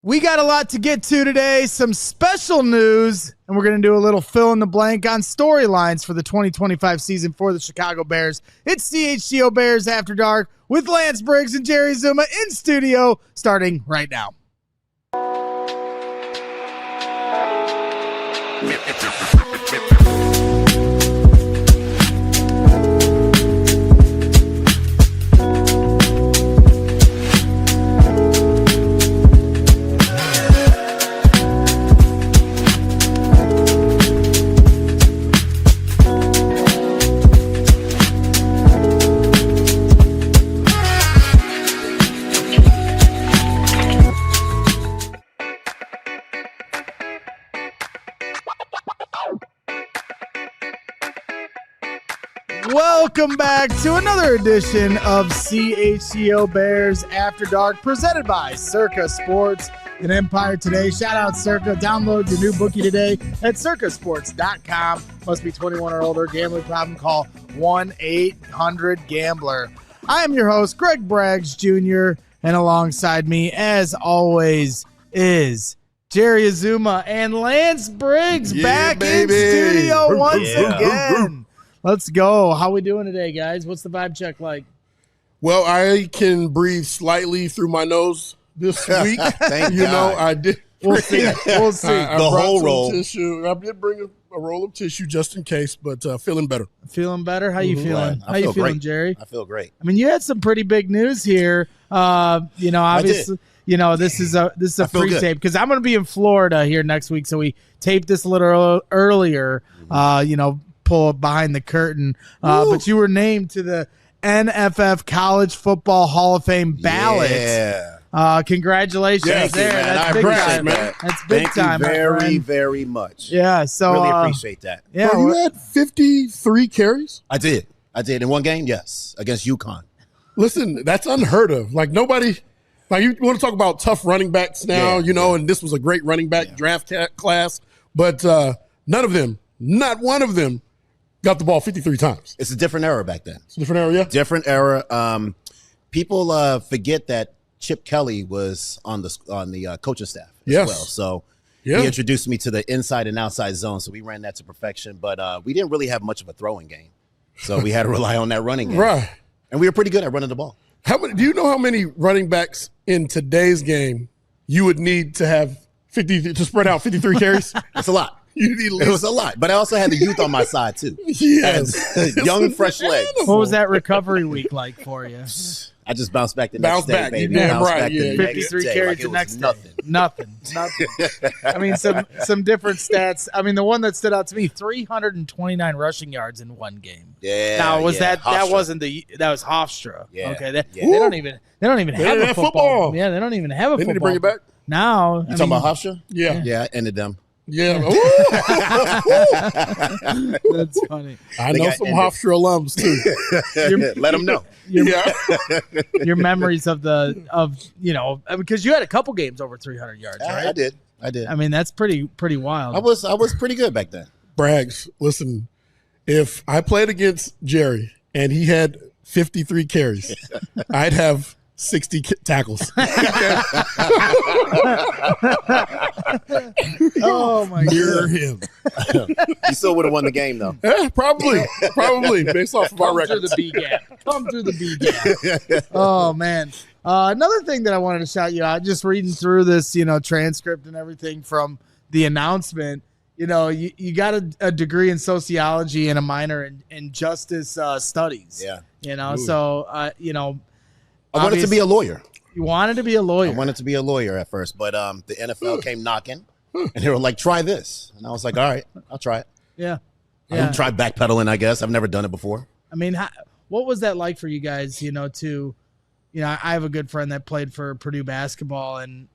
We got a lot to get to today, some special news, and we're going to do a little fill in the blank on storylines for the 2025 season for the Chicago Bears. It's CHGO Bears After Dark with Lance Briggs and Jerry Azumah in studio, starting right now. Welcome back to another edition of CHGO Bears After Dark, presented by Circa Sports and Empire Today. Shout out Circa. Download your new bookie today at circasports.com. Must be 21 or older. Gambling problem? Call 1-800-GAMBLER. I am your host, Greg Braggs Jr., and alongside me, as always, is Jerry Azumah and Lance Briggs back in studio once again. Let's go. How we doing today, guys? What's the vibe check like? Well, I can breathe slightly through my nose this week. Thank you. I did. We'll see. We'll see. I The brought whole some roll. Tissue. I did bring a roll of tissue just in case, but feeling better. Feeling better? How you feeling? I How you feel feeling, great. Jerry? I feel great. I mean, you had some pretty big news here. Obviously, this is a feel good. pre-tape because I'm going to be in Florida here next week, so we taped this a little earlier. Pull behind the curtain. But you were named to the NFF College Football Hall of Fame ballot. Yeah. Congratulations Yes, there. man. That's I big appreciate time. that. That's big Thank time, you my very, friend. very much. Yeah, so Really appreciate that. Yeah, Bro, you had 53 carries? I did. In one game, yes, against UConn. Listen, that's unheard of. Like, nobody – like, you want to talk about tough running backs now, and this was a great running back draft class, but none of them, not one of them, got the ball 53 times. It's a different era back then. It's a different area. Different era. People forget that Chip Kelly was on the coaching staff as Yes. well. So Yeah. he introduced me to the inside and outside zone. So we ran that to perfection. But we didn't really have much of a throwing game. So we had to rely on that running game. Right. And we were pretty good at running the ball. Do you know how many running backs in today's game you would need to have 50 to spread out 53 carries? It's a lot. You need at It least was a lot. But I also had the youth on my side, too. yes. Young, fresh legs. what was that recovery week like for you? I just bounced back the Bounce next day, back. baby. You damn Bounce right, back the yeah. next 53 day carries like it the was next nothing. day. Nothing. I mean, some different stats. I mean, the one that stood out to me: 329 rushing yards in one game. Yeah. Now was yeah. that Hofstra. wasn't that was Hofstra? Yeah. Okay. They Yeah. don't even have a have football. football. Yeah, they don't even have a They football. need to bring it back. Now. You talking about Hofstra? Yeah. Yeah, I ended them. Yeah. That's funny. I They know got some ended. Hofstra alums too. Let them know. Your memories of because you had a couple games over 300 yards, right? I did. I mean, that's pretty wild. I was pretty good back then. Braggs, listen, if I played against Jerry and he had 53 carries, I'd have 60 tackles. Oh my Near god! him. You still would have won the game though. Probably based off of our Come through records. the B gap. Come through the B gap. Oh man! Another thing that I wanted to shout you out, just reading through this, transcript and everything from the announcement. You got a degree in sociology and a minor in justice studies. Yeah. So I wanted to be a lawyer. You wanted to be a lawyer. I wanted to be a lawyer at first, but the NFL came knocking, and they were like, "Try this," and I was like, "All right, I'll try it." Yeah. I'll try backpedaling. I guess I've never done it before. I mean, what was that like for you guys? I have a good friend that played for Purdue basketball, and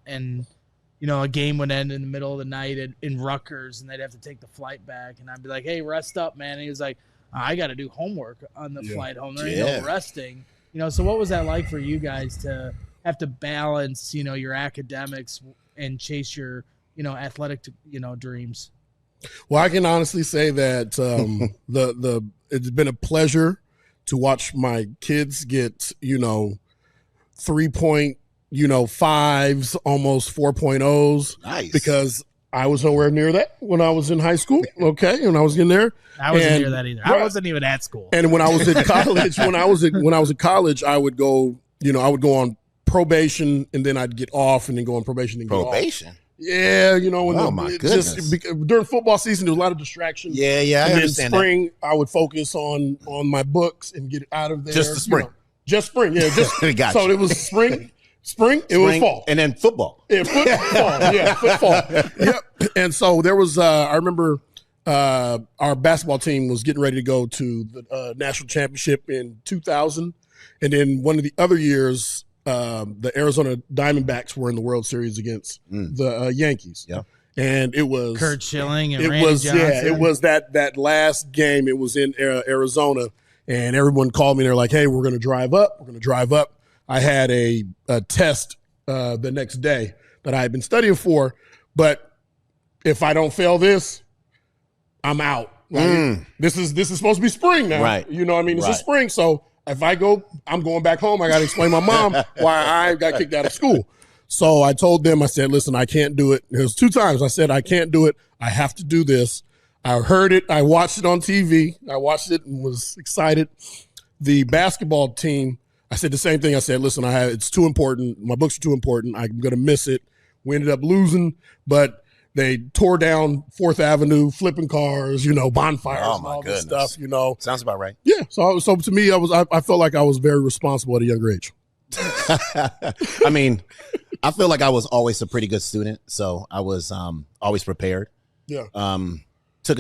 a game would end in the middle of the night in Rutgers, and they'd have to take the flight back, and I'd be like, "Hey, rest up, man." And he was like, "I got to do homework on the flight home. There ain't no resting." So what was that like for you guys to have to balance, your academics and chase your, athletic, dreams? Well, I can honestly say that it's been a pleasure to watch my kids get, 3-point, 5s, almost 4.0s. Nice. Because I was nowhere near that when I was in high school. Okay. When I was in there. I wasn't near that either. I wasn't even at school. And when I was at college, when I was at college, I would go, on probation and then I'd get off and then go on probation and probation. Get off. Yeah, when my goodness. During football season, there was a lot of distraction. Yeah, I understand that. Spring, I would focus on my books and get it out of there. Just the spring. Just spring, yeah. Gotcha. So it was spring, it was fall. And then football. Yeah, football. Yep. And so there was, I remember our basketball team was getting ready to go to the national championship in 2000. And then one of the other years, the Arizona Diamondbacks were in the World Series against the Yankees. Yeah. And it was Kurt Schilling and Randy Johnson. Yeah, it was that last game. It was in Arizona. And everyone called me. They're like, hey, we're going to drive up. I had a test the next day that I had been studying for. But if I don't fail this, I'm out. Like, this is supposed to be spring now. Right. You know what I mean? This is spring. So if I go, I'm going back home. I got to explain to my mom why I got kicked out of school. So I told them, I said, listen, I can't do it. It was 2 times. I said, I can't do it. I have to do this. I heard it. I watched it on TV. I watched it and was excited. The basketball team, I said the same thing. I said, listen, it's too important. My books are too important. I'm going to miss it. We ended up losing, but they tore down 4th Avenue, flipping cars, bonfires and all this stuff, Sounds about right. Yeah. So to me, I felt like I was very responsible at a younger age. I mean, I feel like I was always a pretty good student, so I was always prepared. Yeah. I took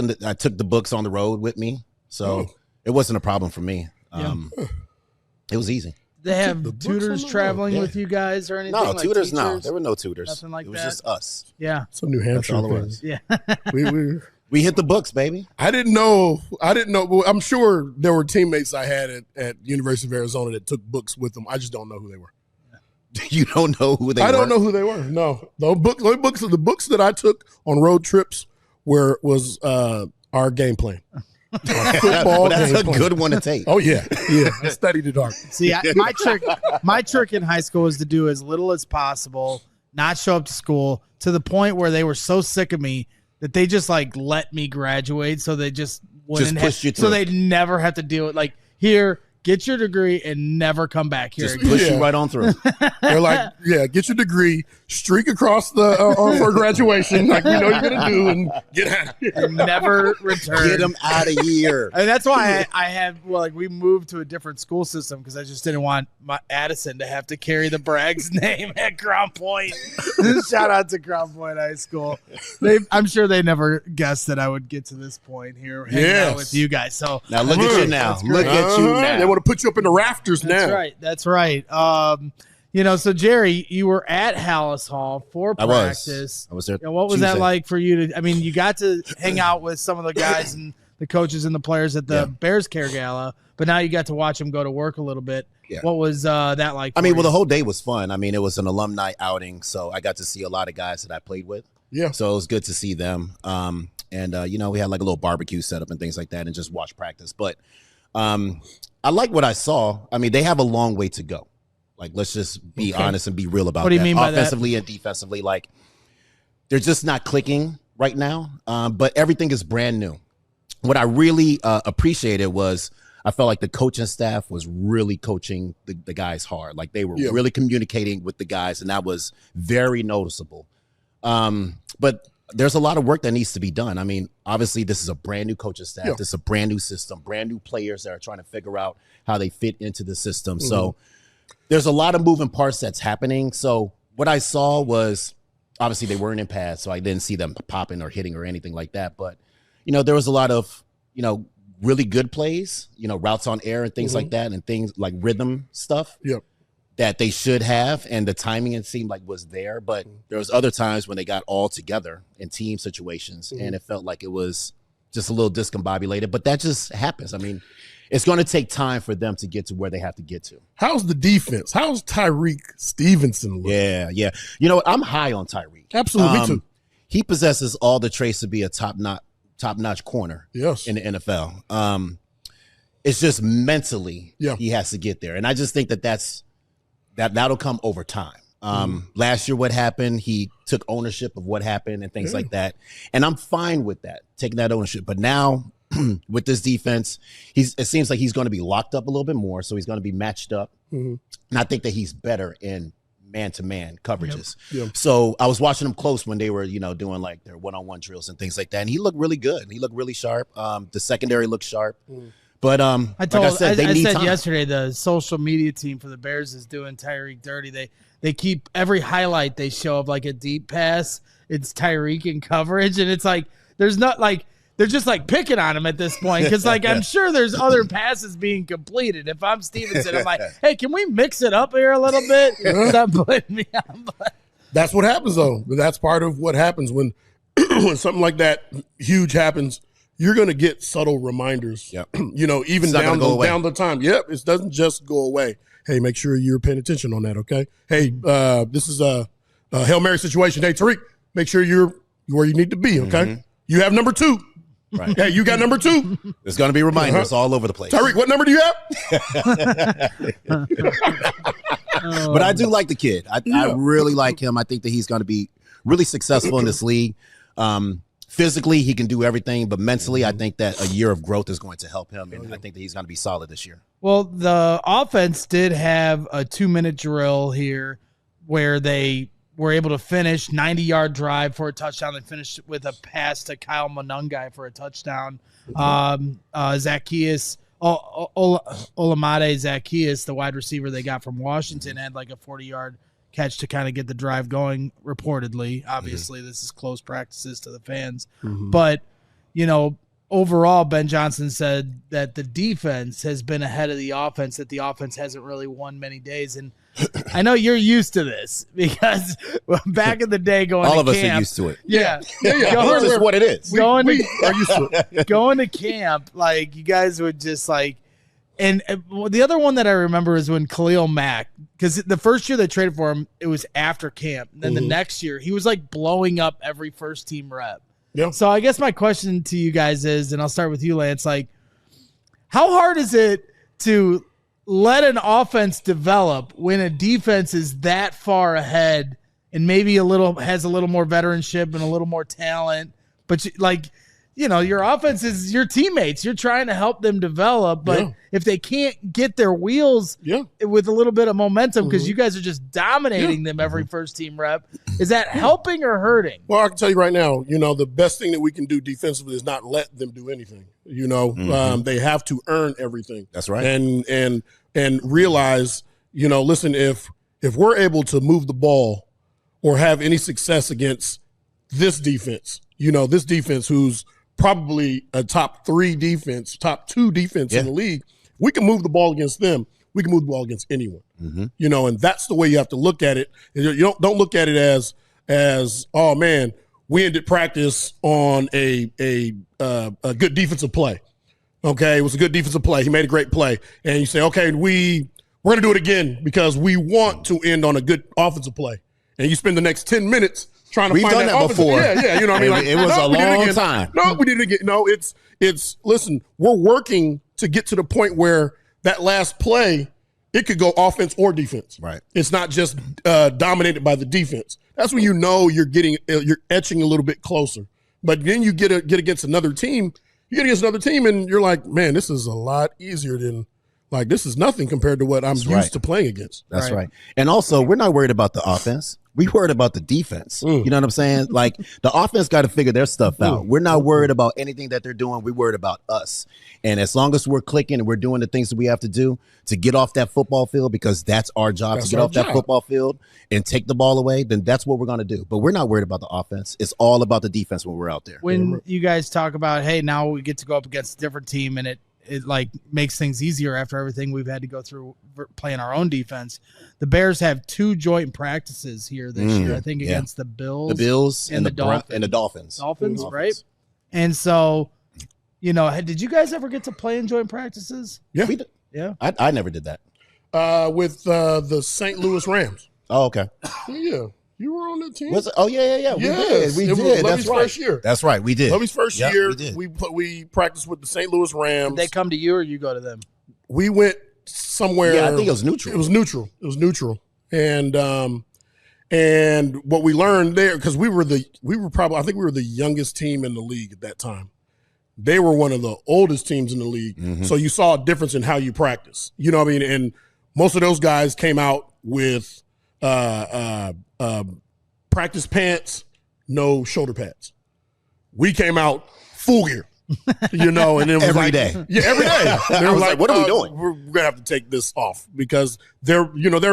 the books on the road with me, so it wasn't a problem for me. It was easy. They have tutors traveling with you guys or anything? No, like tutors. teachers? No, there were no tutors. Nothing like it was that? just us. Yeah. Some New Hampshire all it things. was. Yeah. We hit the books, baby. I didn't know. I'm sure there were teammates I had at University of Arizona that took books with them. I just don't know who they were. You don't know who they were? I don't know who they were. No. The books that I took on road trips was our game plan. Well, that's a good one to take. Oh yeah. I studied it hard. See, my trick in high school was to do as little as possible, not show up to school, to the point where they were so sick of me that they just let me graduate, so they just wouldn't pushed you through. so they'd never have to deal with here. Get your degree and never come back here. Just push you right on through. They're like, get your degree, streak across the for graduation, like you're gonna do, and get out of here. And never return. Get them out of here. And that's why I had we moved to a different school system, because I just didn't want my Addison to have to carry the Bragg's name at Crown Point. Shout out to Crown Point High School. I'm sure they never guessed that I would get to this point here hanging out with you guys. So now look at you now. Look at you now. They want to put you up in the rafters now. That's right. So Jerry, you were at Hallis Hall for practice. I was there. What was that like for you to? I mean, you got to hang out with some of the guys and the coaches and the players at the Bears Care Gala, but now you got to watch them go to work a little bit. Yeah. What was that like? I mean, the whole day was fun. I mean, it was an alumni outing, so I got to see a lot of guys that I played with. Yeah. So it was good to see them. And we had a little barbecue set up and things like that, and just watch practice. But I like what I saw. I mean, they have a long way to go. Let's just be honest and be real about that. What do you mean by offensively that? And defensively, they're just not clicking right now. But everything is brand new. What I really appreciated was I felt like the coaching staff was really coaching the guys hard. They were really communicating with the guys, and that was very noticeable. But there's a lot of work that needs to be done. I mean, obviously, this is a brand new coaching staff. This is a brand new system, brand new players that are trying to figure out how they fit into the system. Mm-hmm. So there's a lot of moving parts that's happening. So what I saw was, obviously, they weren't in pads, so I didn't see them popping or hitting or anything like that. But, there was a lot of, really good plays, routes on air and things like that, and things like rhythm stuff. Yep. That they should have, and the timing, it seemed like, was there. But there was other times when they got all together in team situations, and it felt like it was just a little discombobulated. But that just happens. I mean, it's going to take time for them to get to where they have to get to. How's the defense? How's Tyreek Stevenson look? Yeah. You know what? I'm high on Tyreek. Absolutely, me too. He possesses all the traits to be a top-notch corner in the NFL. It's just mentally he has to get there. And I just think that'll come over time. Last year, what happened, he took ownership of what happened and things like that. And I'm fine with that, taking that ownership. But now with this defense, it seems like he's going to be locked up a little bit more. So he's going to be matched up. And I think that he's better in man-to-man coverages. So I was watching him close when they were, doing like their one-on-one drills and things like that. And he looked really good. He looked really sharp. The secondary looked sharp. But I said time. yesterday, the social media team for the Bears is doing Tyreek dirty. They keep every highlight they show of like a deep pass. It's Tyreek in coverage, and it's like there's not like they're just like picking on him at this point because like I'm sure there's other passes being completed. If I'm Stevenson, I'm like, hey, can we mix it up here a little bit? Stop putting me on. That's what happens though. That's part of what happens when when something like that huge happens. You're going to get subtle reminders. Even down the time. It doesn't just go away. Hey, make sure you're paying attention on that. Okay. Hey, this is a Hail Mary situation. Hey, Tariq, make sure you're where you need to be. Okay. You have number 2. Right. Hey, you got number 2. There's going to be reminders all over the place. Tariq, what number do you have? But I do like the kid. I really like him. I think that he's going to be really successful in this league. Physically, he can do everything, but mentally, I think that a year of growth is going to help him, and I think that he's going to be solid this year. Well, the offense did have a 2-minute drill here where they were able to finish 90-yard drive for a touchdown. They finished with a pass to Kyle Monungai for a touchdown. Zacchaeus, Olamide Zacchaeus, the wide receiver they got from Washington, had like a 40-yard catch to kind of get the drive going, reportedly. Obviously, this is close practices to the fans. But, overall, Ben Johnson said that the defense has been ahead of the offense, that the offense hasn't really won many days. And I know you're used to this because back in the day going all to of us camp, are used to it. Yeah. This is what it is. Going to camp, like, you guys would just, like, and the other one that I remember is when Khalil Mack, because the first year they traded for him, it was after camp. And then the next year, he was like blowing up every first-team rep. So I guess my question to you guys is, and I'll start with you, Lance, like, how hard is it to let an offense develop when a defense is that far ahead and maybe has a little more veteranship and a little more talent, but your offense is your teammates. You're trying to help them develop, but if they can't get their wheels with a little bit of momentum, because you guys are just dominating them every first-team rep, is that helping or hurting? Well, I can tell you right now, the best thing that we can do defensively is not let them do anything. They have to earn everything. That's right. And realize, listen, if we're able to move the ball or have any success against this defense, this defense who's probably a top 2 defense in the league, we can move the ball against them. We can move the ball against anyone, and that's the way you have to look at it. You don't look at it as, oh man, we ended practice on a good defensive play. Okay. It was a good defensive play. He made a great play. And you say, okay, we're going to do it again because we want to end on a good offensive play. And you spend the next 10 minutes trying to find that before. Yeah, you know what I mean? Like, it was a long time. No, we didn't get. No, it's. Listen, we're working to get to the point where that last play, it could go offense or defense. Right. It's not just dominated by the defense. That's when you're etching a little bit closer. But then you get against another team. You get against another team, and you're like, man, this is a lot easier than. Like, this is nothing compared to what I'm used to playing against. That's right. And also, we're not worried about the offense. We're worried about the defense. You know what I'm saying? Like, the offense got to figure their stuff out. We're not worried about anything that they're doing. We're worried about us. And as long as we're clicking and we're doing the things that we have to do to get off that football field, because that's our job, to get off that football field and take the ball away, then that's what we're going to do. But we're not worried about the offense. It's all about the defense when we're out there. When you guys talk about, hey, now we get to go up against a different team and it like makes things easier after everything we've had to go through playing our own defense. The Bears have 2 joint practices here this year, I think, against the Bills and the Dolphins. Dolphins, right? And so, did you guys ever get to play in joint practices? Yeah. We did. Yeah. I never did that. With the St. Louis Rams. Oh, okay. Yeah. You were on the team. Was it? Oh, yeah. Yes. We did. Lovey's first year. That's right. We did. Lovey's first year. We did. We practiced with the St. Louis Rams. Did they come to you or you go to them? We went somewhere. Yeah, I think it was neutral. It was neutral. And And what we learned there, because I think we were the youngest team in the league at that time. They were one of the oldest teams in the league. Mm-hmm. So you saw a difference in how you practice. You know what I mean? And most of those guys came out with practice pants, no shoulder pads. We came out full gear. You know, and it was every day. Yeah, every day. They were like, "What are we doing? We're gonna have to take this off because they're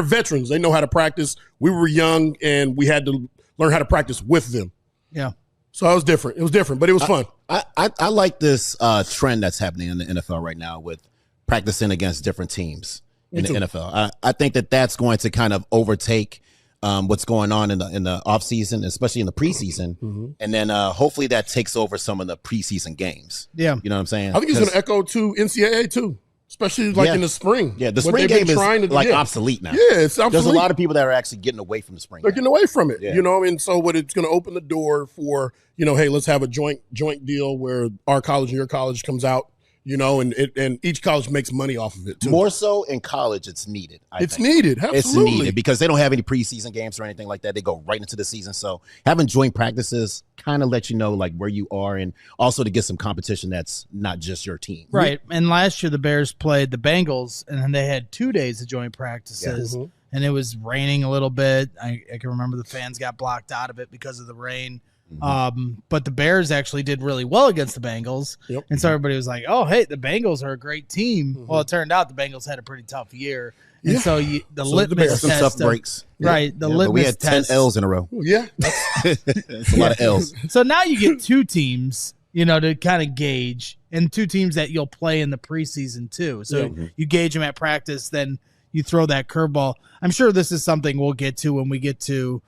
veterans. They know how to practice. We were young, and we had to learn how to practice with them. Yeah. So it was different. It was different, but it was fun. I like this trend that's happening in the NFL right now with practicing against different teams in the NFL. I think that's going to kind of overtake what's going on in the offseason, especially in the preseason. Mm-hmm. And then hopefully that takes over some of the preseason games. Yeah. You know what I'm saying? I think it's going to echo to NCAA too, especially in the spring. Yeah, the spring game is obsolete now. Yeah, it's obsolete. There's a lot of people that are actually getting away from the spring They're game. getting away from it, you know, and so what it's going to open the door for, hey, let's have a joint deal where our college and your college comes out. And each college makes money off of it too. More so in college, it's needed. It's needed, absolutely. It's needed because they don't have any preseason games or anything like that. They go right into the season. So having joint practices kind of let you know like where you are, and also to get some competition that's not just your team. Right. And last year the Bears played the Bengals, and then they had 2 days of joint practices, and it was raining a little bit. I can remember the fans got blocked out of it because of the rain. But the Bears actually did really well against the Bengals. Yep. And so everybody was like, oh, hey, the Bengals are a great team. Mm-hmm. Well, it turned out the Bengals had a pretty tough year. And so the litmus test. Some tough breaks. Right. The litmus we had test. 10 L's in a row. Yeah. That's a lot of L's. So now you get 2 teams, to kind of gauge, and 2 teams that you'll play in the preseason too. So you gauge them at practice, then you throw that curveball. I'm sure this is something we'll get to when we get to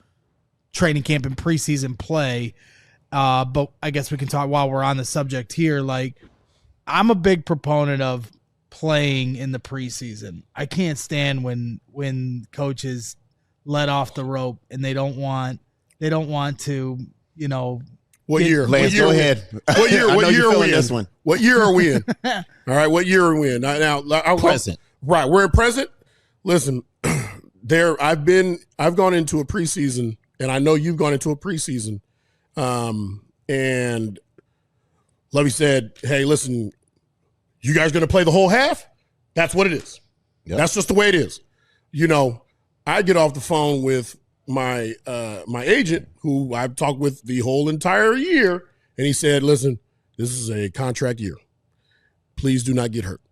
training camp and preseason play. But I guess we can talk while we're on the subject here. Like, I'm a big proponent of playing in the preseason. I can't stand when coaches let off the rope and they don't want to, What year? Lance, go ahead. What year? What year are we in? This one. What year are we in? All right. What year are we in? Now, present. Right. We're in present. Listen, I've gone into a preseason, and I know you've gone into a preseason. And Lovey said, hey, listen, you guys going to play the whole half? That's what it is. Yep. That's just the way it is. I get off the phone with my agent, who I've talked with the whole entire year, and he said, listen, this is a contract year. Please do not get hurt.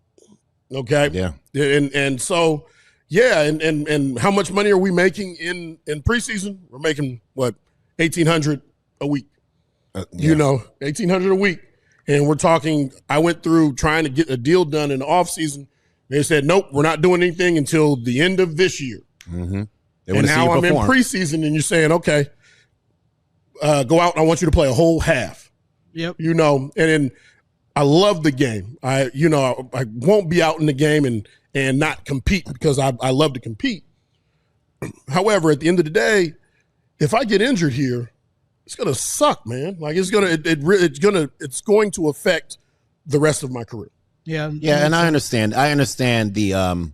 Okay? Yeah. And so, yeah, and how much money are we making in preseason? We're making, what, $1,800 a week. $1,800 a week. And we're talking, I went through trying to get a deal done in the offseason. They said, nope, we're not doing anything until the end of this year. Mm-hmm. And now I'm in preseason, and you're saying, okay, go out. I want you to play a whole half. Yep. And I love the game. I won't be out in the game and not compete because I love to compete. However, at the end of the day, if I get injured here, it's gonna suck, man. Like it's going to affect the rest of my career. Yeah. Yeah, and I understand the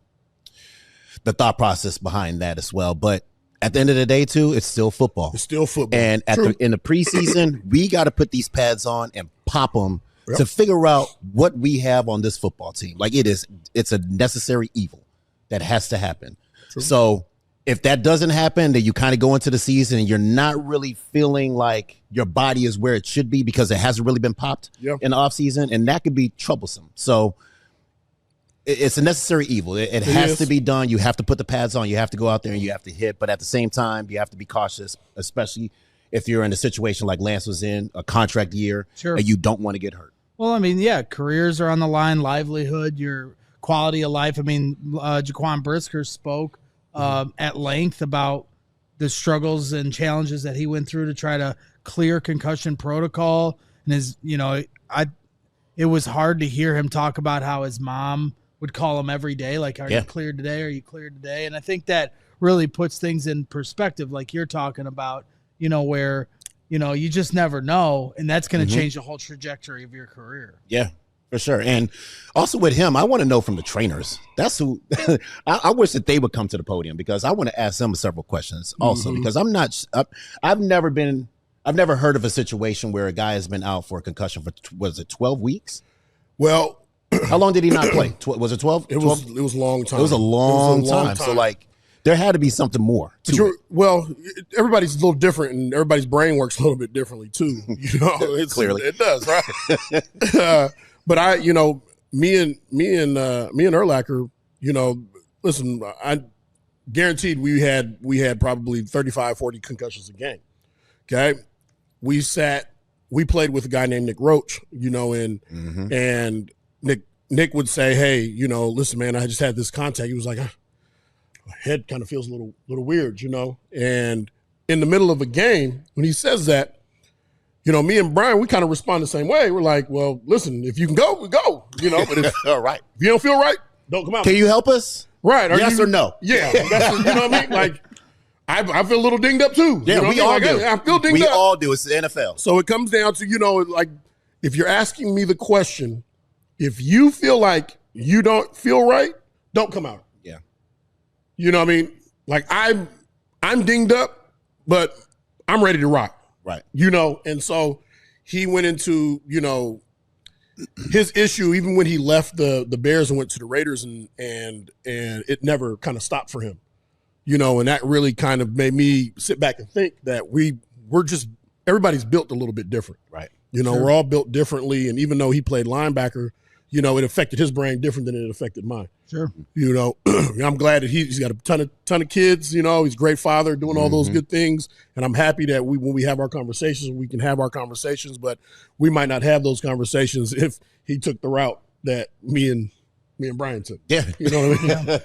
thought process behind that as well. But at the end of the day, too, it's still football. It's still football. And in the preseason, we got to put these pads on and pop them to figure out what we have on this football team. Like it's a necessary evil that has to happen. True. So if that doesn't happen, then you kind of go into the season and you're not really feeling like your body is where it should be because it hasn't really been popped in the offseason, and that could be troublesome. So it's a necessary evil. It has to be done. You have to put the pads on. You have to go out there and you have to hit. But at the same time, you have to be cautious, especially if you're in a situation like Lance was in, a contract year, and you don't want to get hurt. Well, I mean, yeah, careers are on the line, livelihood, your quality of life. I mean, Jaquan Brisker spoke at length about the struggles and challenges that he went through to try to clear concussion protocol. And it was hard to hear him talk about how his mom would call him every day, like, are you cleared today? Are you cleared today? And I think that really puts things in perspective, like you're talking about, where, you just never know. And that's going to change the whole trajectory of your career. Yeah. For sure. And also with him, I want to know from the trainers. That's who I wish that they would come to the podium, because I want to ask them several questions also, because I've never heard of a situation where a guy has been out for a concussion for, was it 12 weeks? Well, how long did he not play? Was it 12? It was a long time. It was a long time. So like, there had to be something more to it. Well, everybody's a little different, and everybody's brain works a little bit differently too. Clearly it does, right? But me and Urlacher, listen, I guaranteed we had probably 35, 40 concussions a game. Okay, we played with a guy named Nick Roach, and Nick would say, hey, listen, man, I just had this contact. He was like, my head kind of feels a little weird, and in the middle of a game, when he says that, me and Brian, we kind of respond the same way. We're like, well, listen, if you can go, we go, but if, all right. If you don't feel right, don't come out. Can you help us? Right. Yes or no? Yeah. That's, you know what I mean? Like, I feel a little dinged up too. Yeah, we all do. I feel dinged up. We all do. It's the NFL. So it comes down to, like, if you're asking me the question, if you feel like you don't feel right, don't come out. Yeah. You know what I mean? Like, I'm dinged up, but I'm ready to rock. Right. And so he went into, his issue, even when he left the Bears and went to the Raiders, and it never kind of stopped for him. And that really kind of made me sit back and think that we're just, everybody's built a little bit different. Right. Sure. We're all built differently. And even though he played linebacker, it affected his brain different than it affected mine. Sure. I'm glad that he's got a ton of kids, he's a great father, doing all those good things. And I'm happy that when we have our conversations, we can have our conversations, but we might not have those conversations if he took the route that me and Brian took. Yeah. You know what I mean? Yeah.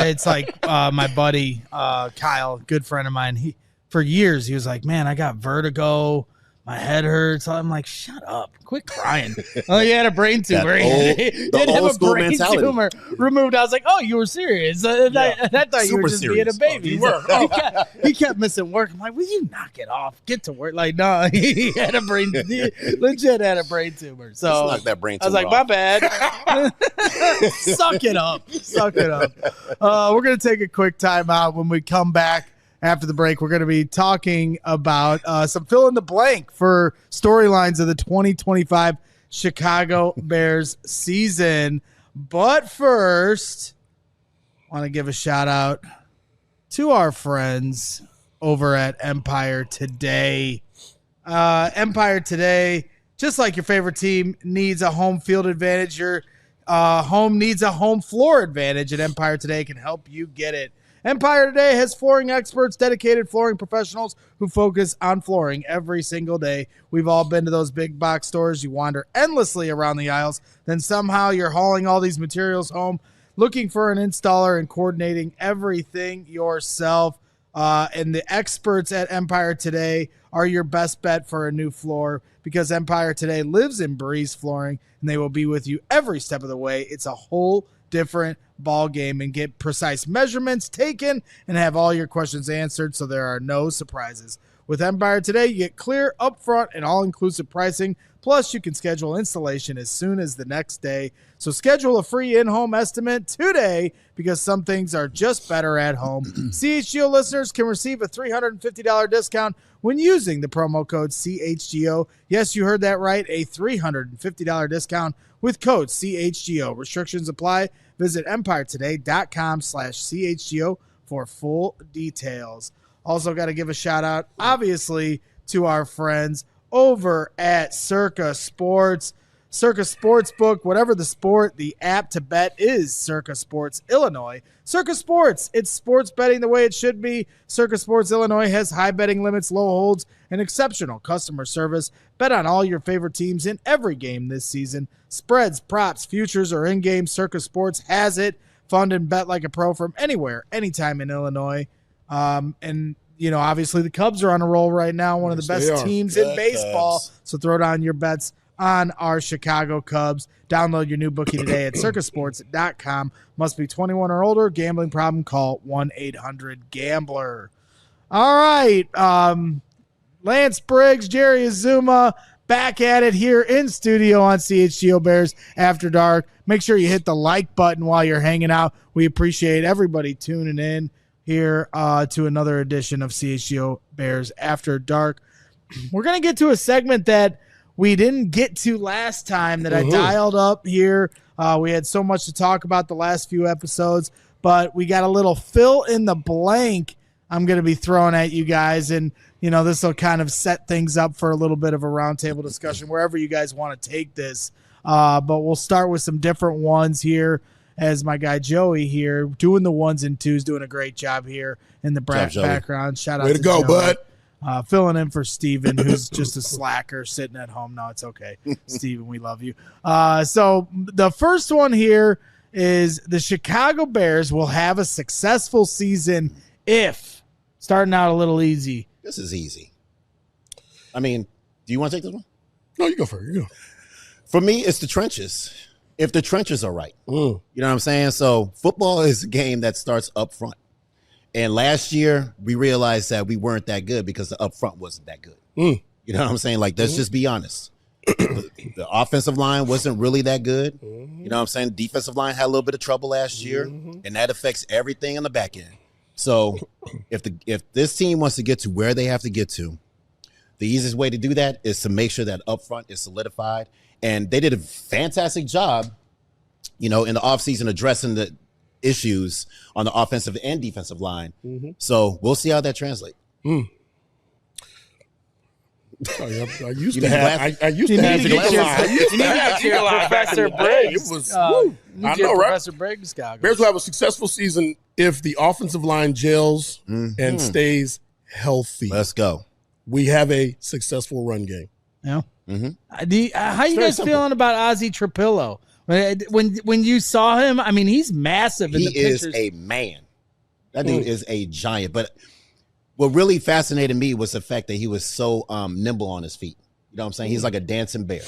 It's like my buddy, Kyle, good friend of mine. For years, he was like, man, I got vertigo. My head hurts. I'm like, shut up. Quit crying. Oh, he had a brain tumor. He did have a brain tumor removed. I was like, oh, you were serious. I thought you were just being a baby. He kept missing work. I'm like, will you knock it off? Get to work. Like, no, he had a brain, legit had a brain tumor. So knock that brain tumor I was like, off. my bad. Suck it up. Suck it up. We're going to take a quick time out. When we come back, after the break, we're going to be talking about some fill in the blank for storylines of the 2025 Chicago Bears season. But first, I want to give a shout out to our friends over at Empire Today. Empire Today, just like your favorite team needs a home field advantage, your home needs a home floor advantage, and Empire Today can help you get it. Empire Today has flooring experts, dedicated flooring professionals who focus on flooring every single day. We've all been to those big box stores. You wander endlessly around the aisles. Then somehow you're hauling all these materials home, looking for an installer and coordinating everything yourself. And the experts at Empire Today are your best bet for a new floor, because Empire Today lives and breathes flooring, and they will be with you every step of the way. It's a whole different ball game, and get precise measurements taken and have all your questions answered, so there are no surprises. With Empire Today, you get clear, upfront, and all-inclusive pricing. Plus, you can schedule installation as soon as the next day. So schedule a free in-home estimate today, because some things are just better at home. CHGO listeners can receive a $350 discount when using the promo code CHGO. Yes, you heard that right, a $350 discount with code CHGO. Restrictions apply. Visit empiretoday.com/CHGO for full details. Also got to give a shout out, obviously, to our friends over at Circa Sports. Circa Sportsbook, whatever the sport, the app to bet is Circa Sports Illinois. Circa Sports, it's sports betting the way it should be. Circa Sports Illinois has high betting limits, low holds, and exceptional customer service. Bet on all your favorite teams in every game this season. Spreads, props, futures, or in-game, Circa Sports has it. Fund and bet like a pro from anywhere, anytime in Illinois. And, obviously the Cubs are on a roll right now, one of the best teams in baseball. Cubs. So throw down your bets on our Chicago Cubs. Download your new bookie today at circasports.com. Must be 21 or older. Gambling problem, call 1-800-GAMBLER. All right. Lance Briggs, Jerry Azumah, back at it here in studio on CHGO Bears After Dark. Make sure you hit the like button while you're hanging out. We appreciate everybody tuning in here to another edition of CHGO Bears After Dark. We're going to get to a segment that we didn't get to last time that I dialed up here. We had so much to talk about the last few episodes, but we got a little fill in the blank I'm going to be throwing at you guys. And, you know, this will kind of set things up for a little bit of a roundtable discussion wherever you guys want to take this. But we'll start with some different ones here as my guy Joey here doing the ones and twos, doing a great job here in the background. Shout out Way to go, Joey. bud. Filling in for Steven, who's just a slacker sitting at home. No, it's okay. Steven, we love you. So the first one here is the Chicago Bears will have a successful season if, starting out a little easy. This is easy. I mean, do you want to take this one? No, you go first. You go. For me, it's the trenches. If the trenches are right. You know what I'm saying? So football is a game that starts up front. And last year, we realized that we weren't that good because the up front wasn't that good. You know what I'm saying? Like, let's just be honest. The offensive line wasn't really that good. You know what I'm saying? Defensive line had a little bit of trouble last year, and that affects everything on the back end. So if this team wants to get to where they have to get to, the easiest way to do that is to make sure that up front is solidified. And they did a fantastic job, you know, in the offseason addressing the issues on the offensive and defensive line. So we'll see how that translates. I used to have Professor Briggs. I know, right? Professor Briggs goggles. Bears will have a successful season if the offensive line gels and stays healthy. Let's go. We have a successful run game. Yeah. How you guys feeling about Ozzie Trapillo? When you saw him, I mean, he's massive. He is a man. That dude is a giant. But what really fascinated me was the fact that he was so nimble on his feet. You know what I'm saying? He's like a dancing bear.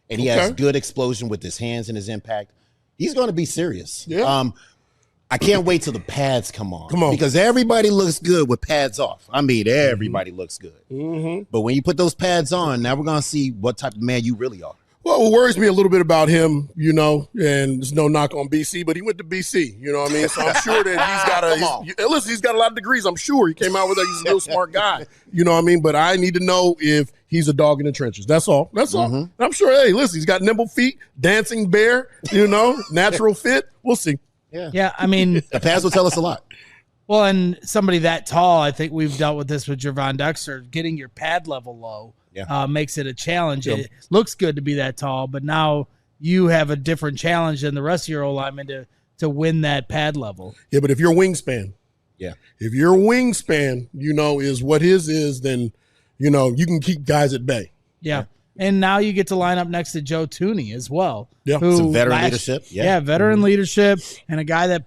And he has good explosion with his hands and his impact. He's going to be serious. Yeah. I can't wait till the pads come on. Because everybody looks good with pads off. I mean, everybody looks good. But when you put those pads on, now we're going to see what type of man you really are. Well, what worries me a little bit about him, you know, and there's no knock on BC, but he went to BC, you know what I mean? So I'm sure that he's got a lot of degrees. I'm sure he came out with he's a real smart guy, you know what I mean? But I need to know if he's a dog in the trenches. That's all. That's all. I'm sure, hey, listen, he's got nimble feet, dancing bear, you know, natural fit. We'll see. Yeah, I mean. The pads will tell us a lot. Well, and somebody that tall, I think we've dealt with this with Gervon Dexter, getting your pad level low. Makes it a challenge. Yep. It looks good to be that tall, but now you have a different challenge than the rest of your O-linemen to win that pad level. Yeah, but if your wingspan, you know, is what his is, then, you know, you can keep guys at bay. Yeah. And now you get to line up next to Joe Tooney as well. Yeah, some veteran leadership. Yeah, veteran leadership, and a guy that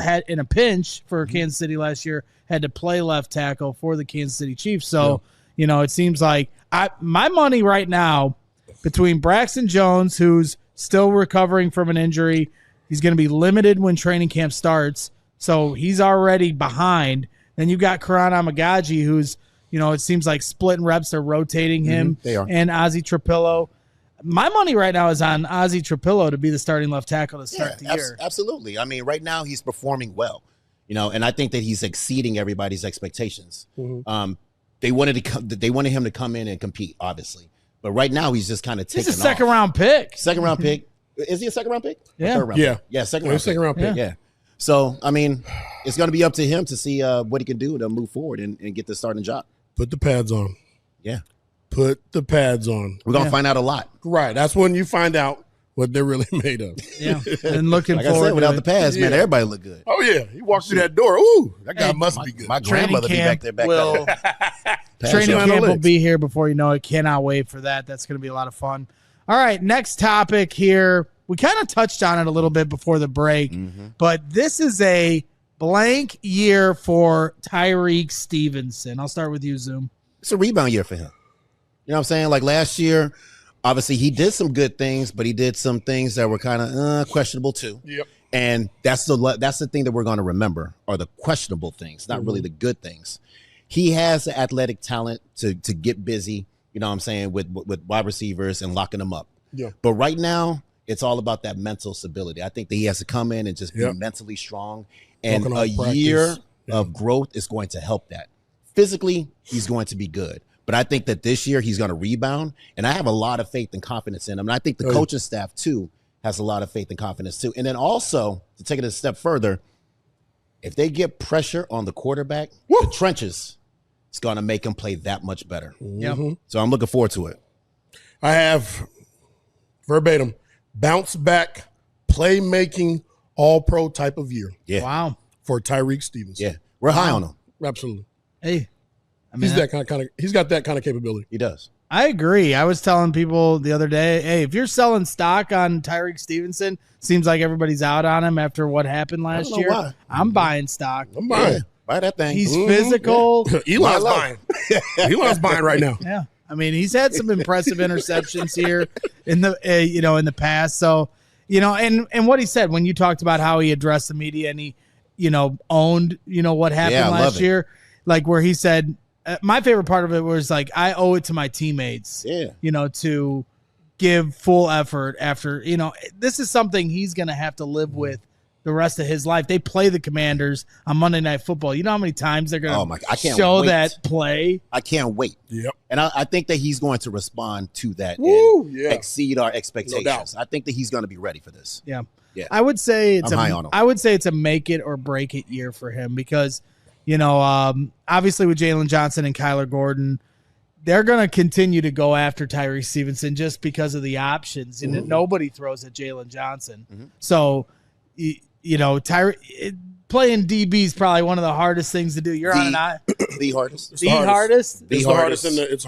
had in a pinch for Kansas City last year, had to play left tackle for the Kansas City Chiefs. So, you know, it seems like my money right now between Braxton Jones, who's still recovering from an injury, he's going to be limited when training camp starts, so he's already behind. Then you've got Karan Amagaji, who's, you know, it seems like splitting reps are rotating him. They are. And Ozzie Trapillo. My money right now is on Ozzie Trapillo to be the starting left tackle to start the year. Absolutely. I mean, right now he's performing well, you know, and I think that he's exceeding everybody's expectations. They wanted him to come in and compete, obviously. But right now, he's just kind of taking off. He's a second-round pick. Second-round pick. Is he a second-round pick? Yeah. Third-round pick? Yeah, second-round pick. Yeah. So, I mean, it's going to be up to him to see what he can do to move forward and get the starting job. Put the pads on. Yeah. Put the pads on. We're going to find out a lot. Right. That's when you find out what they're really made of. Yeah. And looking like forward I said, without the pads, man, everybody look good. Oh, yeah. He walked through that door. Ooh, that guy must be good. My grandmother be back there. Training camp will be here before you know it. Cannot wait for that. That's going to be a lot of fun. All right, next topic here. We kind of touched on it a little bit before the break, but this is a blank year for Tyreek Stevenson. I'll start with you, Zoom. It's a rebound year for him. You know what I'm saying? Like last year, obviously he did some good things, but he did some things that were kind of questionable too. Yep. And that's the thing that we're going to remember are the questionable things, not really the good things. He has the athletic talent to get busy, you know what I'm saying, with wide receivers and locking them up. Yeah. But right now, it's all about that mental stability. I think that he has to come in and just be mentally strong. And a year of growth is going to help that. Physically, he's going to be good. But I think that this year he's going to rebound. And I have a lot of faith and confidence in him. And I think the coaching staff, too, has a lot of faith and confidence, too. And then also, to take it a step further, if they get pressure on the quarterback, the trenches, it's going to make him play that much better. Mm-hmm. So I'm looking forward to it. I have verbatim bounce back, playmaking, all-pro type of year. Yeah. Wow. For Tyreek Stevenson. Yeah. We're high on him. Absolutely. Hey, I mean, He's that kind of he's got that kind of capability. He does. I agree. I was telling people the other day, hey, if you're selling stock on Tyreek Stevenson, seems like everybody's out on him after what happened last year. Why. I'm buying stock. I'm buying. Buy that thing. He's physical. Elon's buying. Elon's buying right now. Yeah. I mean, he's had some impressive interceptions here in the in the past. So, and what he said when you talked about how he addressed the media and he, owned, what happened last year, like where he said, my favorite part of it was like, I owe it to my teammates, to give full effort after, this is something he's going to have to live with the rest of his life. They play the Commanders on Monday Night Football. You know how many times they're going to show that play? I can't wait. Yep. And I think that he's going to respond to that and exceed our expectations. No doubt. I think that he's going to be ready for this. Yeah. Yeah. I would say it's high on him. I would say it's a make it or break it year for him because, obviously with Jalen Johnson and Kyler Gordon, they're going to continue to go after Tyree Stevenson just because of the options. And nobody throws at Jalen Johnson. Mm-hmm. So, playing DB is probably one of the hardest things to do. You're on an eye. The hardest. The hardest. It's the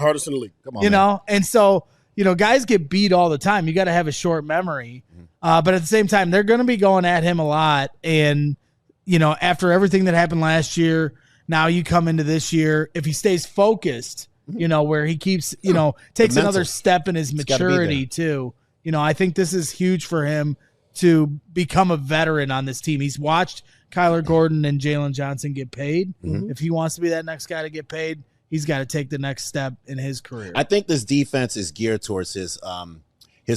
hardest in the league. Come on, man. And so, guys get beat all the time. You got to have a short memory. But at the same time, they're going to be going at him a lot. And, after everything that happened last year, now you come into this year. If he stays focused, where he keeps, takes another step in his maturity too. I think this is huge for him to become a veteran on this team. He's watched Kyler Gordon and Jalen Johnson get paid. Mm-hmm. If he wants to be that next guy to get paid, he's got to take the next step in his career. I think this defense is geared towards his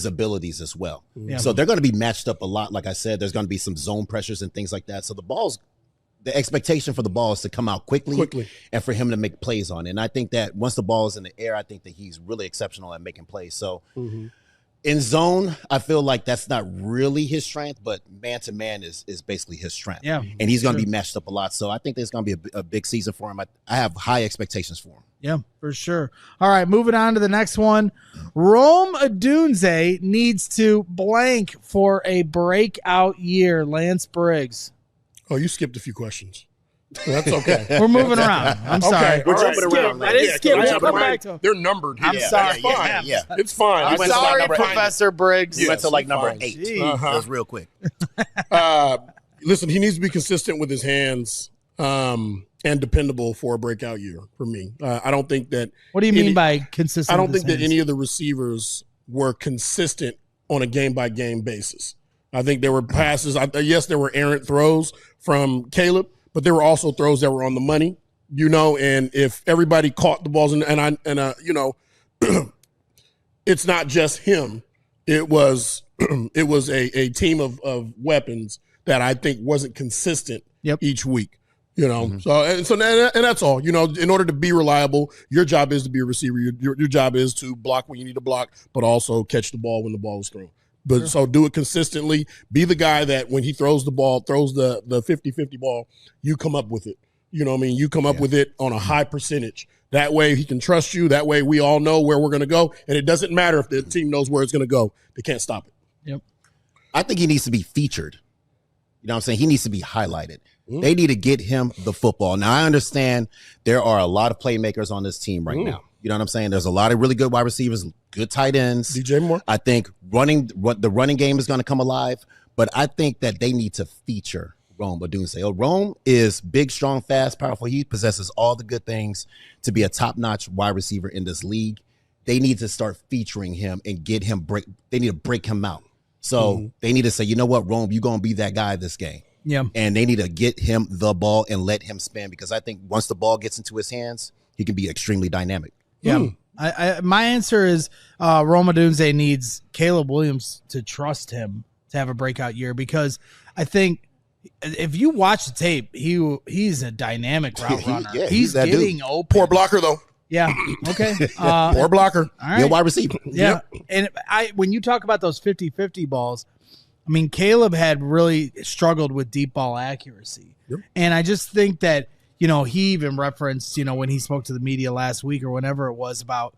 abilities as well. Yeah. So they're going to be matched up a lot. Like I said, there's going to be some zone pressures and things like that. So the expectation for the ball is to come out quickly and for him to make plays on it. And I think that once the ball is in the air, I think that he's really exceptional at making plays. So in zone, I feel like that's not really his strength, but man-to-man is basically his strength. Yeah, and he's going to be matched up a lot. So I think there's going to be a big season for him. I have high expectations for him. Yeah, for sure. All right, moving on to the next one. Rome Odunze needs to blank for a breakout year. Lance Briggs. Oh, you skipped a few questions. That's okay. We're moving around. I'm sorry. We're jumping around. I didn't skip. We'll come back to They're numbered here. I'm sorry. It's fine. Yeah. It's fine. I'm sorry, Professor Briggs. We went to like number fine. 8. Jeez. That was real quick. Listen, he needs to be consistent with his hands and dependable for a breakout year for me. I don't think that. What do you mean by consistent? I don't think that any of the receivers were consistent on a game-by-game basis. I think there were passes. Yes, there were errant throws from Caleb, but there were also throws that were on the money, and if everybody caught the balls it's not just him. It was a team of weapons that I think wasn't consistent each week, So and that's all. In order to be reliable, your job is to be a receiver. Your job is to block when you need to block, but also catch the ball when the ball is thrown. But so do it consistently. Be the guy that when he throws the ball, throws the 50-50 ball, you come up with it. You know what I mean? You come up with it on a high percentage. That way he can trust you. That way we all know where we're going to go. And it doesn't matter if the team knows where it's going to go. They can't stop it. Yep. I think he needs to be featured. You know what I'm saying? He needs to be highlighted. They need to get him the football. Now, I understand there are a lot of playmakers on this team right now. You know what I'm saying? There's a lot of really good wide receivers, good tight ends. DJ Moore. I think the running game is going to come alive, but I think that they need to feature Rome Odunze. Rome is big, strong, fast, powerful. He possesses all the good things to be a top-notch wide receiver in this league. They need to start featuring him and get him they need to break him out. So they need to say, you know what, Rome, you're going to be that guy this game. Yeah. And they need to get him the ball and let him spin because I think once the ball gets into his hands, he can be extremely dynamic. Yeah. My answer is Rome Odunze needs Caleb Williams to trust him to have a breakout year, because I think if you watch the tape, he's a dynamic route runner. He's getting open. Poor blocker, though. Yeah. Okay. Poor blocker. All right. Wide receiver. Yeah. Yep. And when you talk about those 50-50 balls, I mean, Caleb had really struggled with deep ball accuracy. Yep. And I just think that, he even referenced, when he spoke to the media last week or whenever it was about,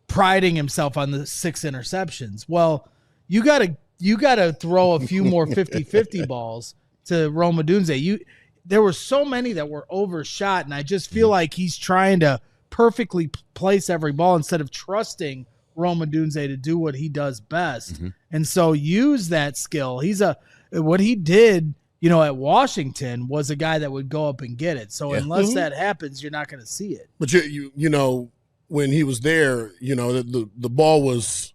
priding himself on the 6 interceptions. Well, you got to throw a few more 50-50 balls to Rome Odunze. There were so many that were overshot, and I just feel like he's trying to perfectly place every ball instead of trusting Rome Odunze to do what he does best. Mm-hmm. And so use that skill. What he did, at Washington was a guy that would go up and get it. So unless that happens, you're not going to see it. But when he was there, the ball's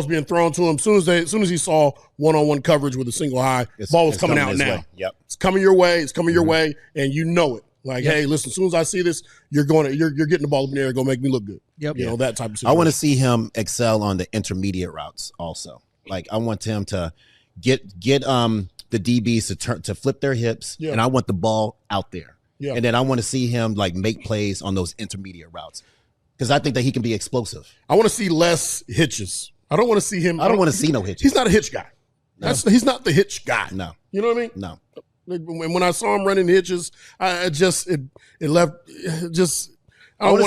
being thrown to him. As soon as he saw one-on-one coverage with a single high, ball was coming out now. Yep. It's coming your way. It's coming your way, and you know it. Like, hey, listen, as soon as I see this, you're getting the ball up in the air, going to make me look good. Yep. That type of situation. I want to see him excel on the intermediate routes also. Like, I want him to get the DBs to flip their hips, and I want the ball out there. Yeah. And then I want to see him, make plays on those intermediate routes, because I think that he can be explosive. I want to see less hitches. I don't want to see him. I don't want to see no hitches. He's not a hitch guy. No. He's not the hitch guy. No. You know what I mean? No. When I saw him running hitches, I want to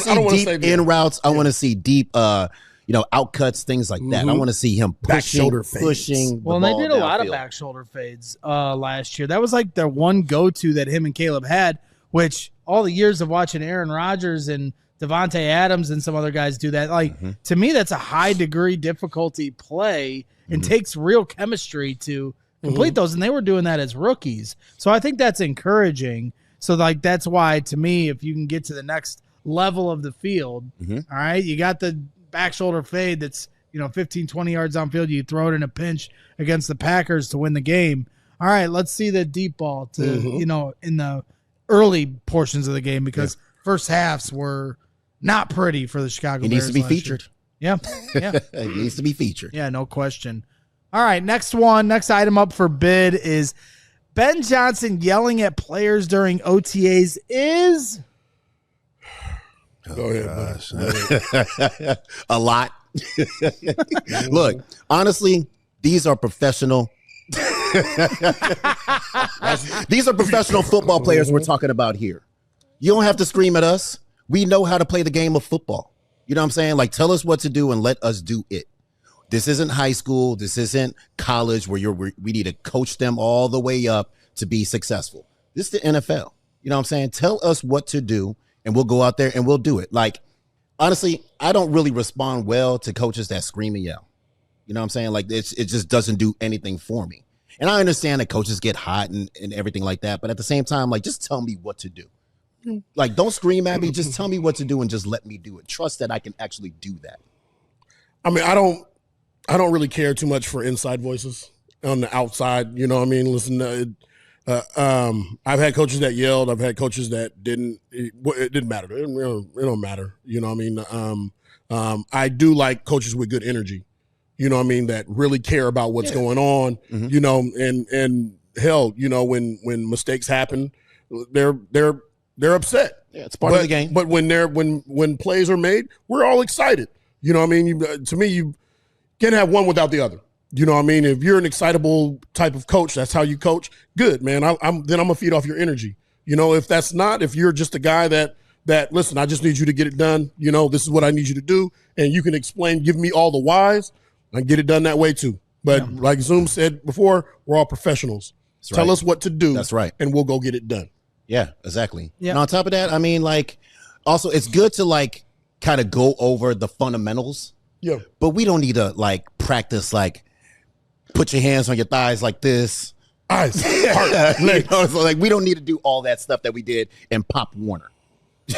see deep in routes. I want to see deep, outcuts, things like that. I want to see him pushing. Well, and they did a lot of back shoulder fades last year. That was like the one go-to that him and Caleb had, which all the years of watching Aaron Rodgers and Devontae Adams and some other guys do that. To me, that's a high degree difficulty play and takes real chemistry to complete those. And they were doing that as rookies. So I think that's encouraging. So that's why, to me, if you can get to the next level of the field, all right, you got the back shoulder fade that's, 15, 20 yards on field. You throw it in a pinch against the Packers to win the game. All right, let's see the deep ball to, in the early portions of the game, because first halves were not pretty for the Chicago Bears. He needs to be featured. Yeah. It needs to be featured. Yeah, no question. All right, next item up for bid is Ben Johnson yelling at players during OTAs is... Go ahead. A lot. Look, honestly, these are professional. These are professional football players we're talking about here. You don't have to scream at us. We know how to play the game of football. You know what I'm saying? Tell us what to do and let us do it. This isn't high school. This isn't college where we need to coach them all the way up to be successful. This is the NFL. You know what I'm saying? Tell us what to do, and we'll go out there and we'll do it. Honestly, I don't really respond well to coaches that scream and yell. You know what I'm saying? It just doesn't do anything for me. And I understand that coaches get hot and everything like that. But at the same time, just tell me what to do. Don't scream at me. Just tell me what to do and just let me do it. Trust that I can actually do that. I mean, I don't really care too much for inside voices on the outside. You know what I mean? Listen, I've had coaches that yelled. I've had coaches that didn't. It didn't matter. It don't matter. You know what I mean? I do like coaches with good energy. You know what I mean? That really care about what's going on. You know, and hell, when mistakes happen, they're upset. Yeah, it's part of the game. But when plays are made, we're all excited. You know what I mean? To me, you can't have one without the other. You know what I mean? If you're an excitable type of coach, that's how you coach. Good, man. I'm gonna feed off your energy. If you're just a guy that listen, I just need you to get it done. This is what I need you to do, and you can give me all the whys, and get it done that way too. But like Zoom said before, we're all professionals. Tell us what to do. That's right, and we'll go get it done. Yeah, exactly. Yeah. And on top of that, I mean, also it's good to kind of go over the fundamentals. Yeah. But we don't need to practice put your hands on your thighs like this. Eyes, heart, so we don't need to do all that stuff that we did in Pop Warner.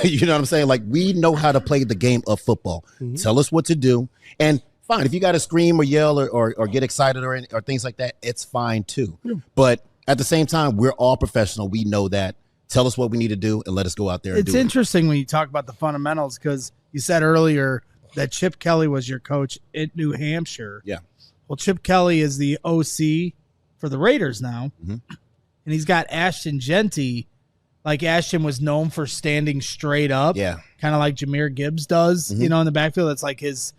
You know what I'm saying? We know how to play the game of football. Mm-hmm. Tell us what to do. And fine, if you got to scream or yell or get excited or things like that, it's fine too. Yeah. But at the same time, we're all professional. We know that tell us what we need to do, and let us go out there and It's do it. interesting when you talk about the fundamentals because you said earlier that Chip Kelly was your coach at New Hampshire. Yeah. Well, Chip Kelly is the OC for the Raiders now, Mhm. and he's got Ashton Genty. Like Ashton was known for standing straight up, Yeah. kind of like Jahmyr Gibbs does, Mhm. you know, in the backfield. That's like his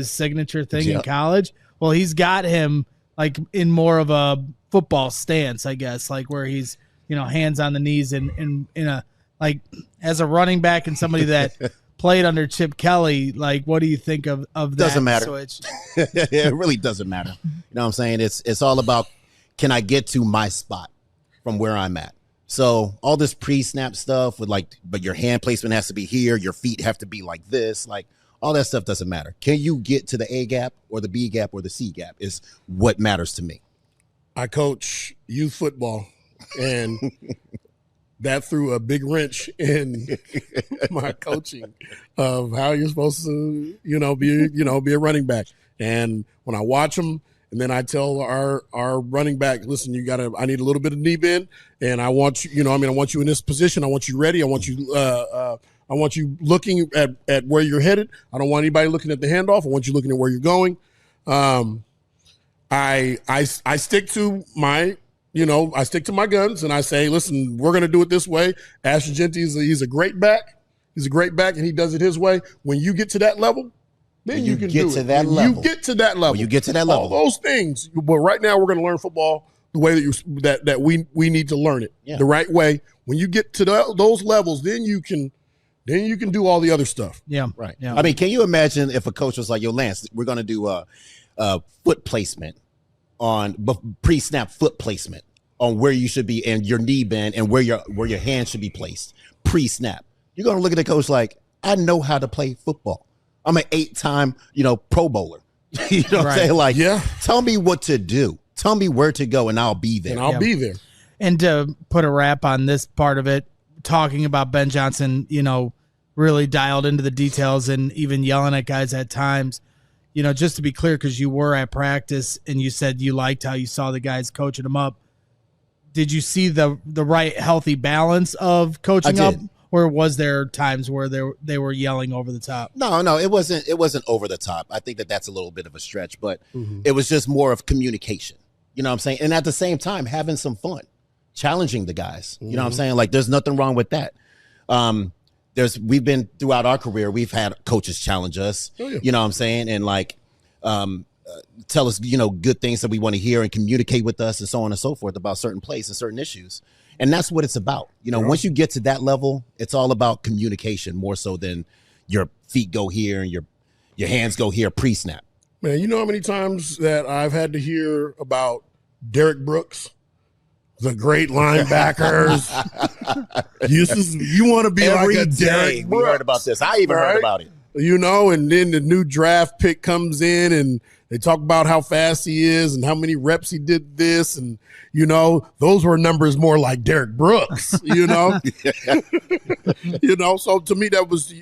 signature thing in Yep. college. Well, he's got him like in more of a football stance, I guess, like where he's, you know, hands on the knees and in a like as a running back and somebody that played under Chip Kelly. Like, what do you think of that Doesn't matter. switch? It really doesn't matter. You know what I'm saying? It's all about, can I get to my spot from where I'm at? So all this pre-snap stuff with like, but your hand placement has to be here, your feet have to be like this, like all that stuff doesn't matter. Can you get to the A gap or the B gap or the C gap is what matters to me. I coach youth football, and that threw a big wrench in my coaching of how you're supposed to, be a running back. And when I watch them, and then I tell our running back, listen, I need a little bit of knee bend, and I want you, I want you in this position. I want you ready. I want you looking at where you're headed. I don't want anybody looking at the handoff. I want you looking at where you're going. I stick to my, I stick to my guns, and I say, listen, we're going to do it this way. Ashton Genty he's a great back. He's a great back, and he does it his way. When you get to that level, then you can do it. You get to that level. All those things. But right now, we're going to learn football the way that we need to learn it the right way. When you get to those levels, then you can do all the other stuff. Yeah, right. Yeah. I mean, can you imagine if a coach was like, "Yo, Lance, we're going to do a foot placement on pre-snap foot placement on where you should be and your knee bend and where your hand should be placed pre-snap." You're going to look at the coach like, "I know how to play football. I'm an 8-time, Pro Bowler." You know what I'm saying? Like, tell me what to do. Tell me where to go, and I'll be there. Be there. And to put a wrap on this part of it, talking about Ben Johnson, really dialed into the details and even yelling at guys at times. Just to be clear, because you were at practice and you said you liked how you saw the guys coaching them up. Did you see the right healthy balance of coaching up? Or was there times where they were yelling over the top? No, it wasn't over the top. I think that's a little bit of a stretch, but it was just more of communication. You know what I'm saying? And at the same time, having some fun, challenging the guys. You know what I'm saying? Like, there's nothing wrong with that. We've been throughout our career, we've had coaches challenge us. You know what I'm saying? And like, tell us, good things that we want to hear and communicate with us and so on and so forth about certain plays and certain issues. And that's what it's about. Once you get to that level, it's all about communication more so than your feet go here and your hands go here pre-snap. Man, you know how many times that I've had to hear about Derek Brooks, the great linebackers. You want to be Every like a day Derek Brooks. We heard about this. I even heard about it. And then the new draft pick comes in and they talk about how fast he is and how many reps he did this. And, those were numbers more like Derek Brooks, So to me, that was,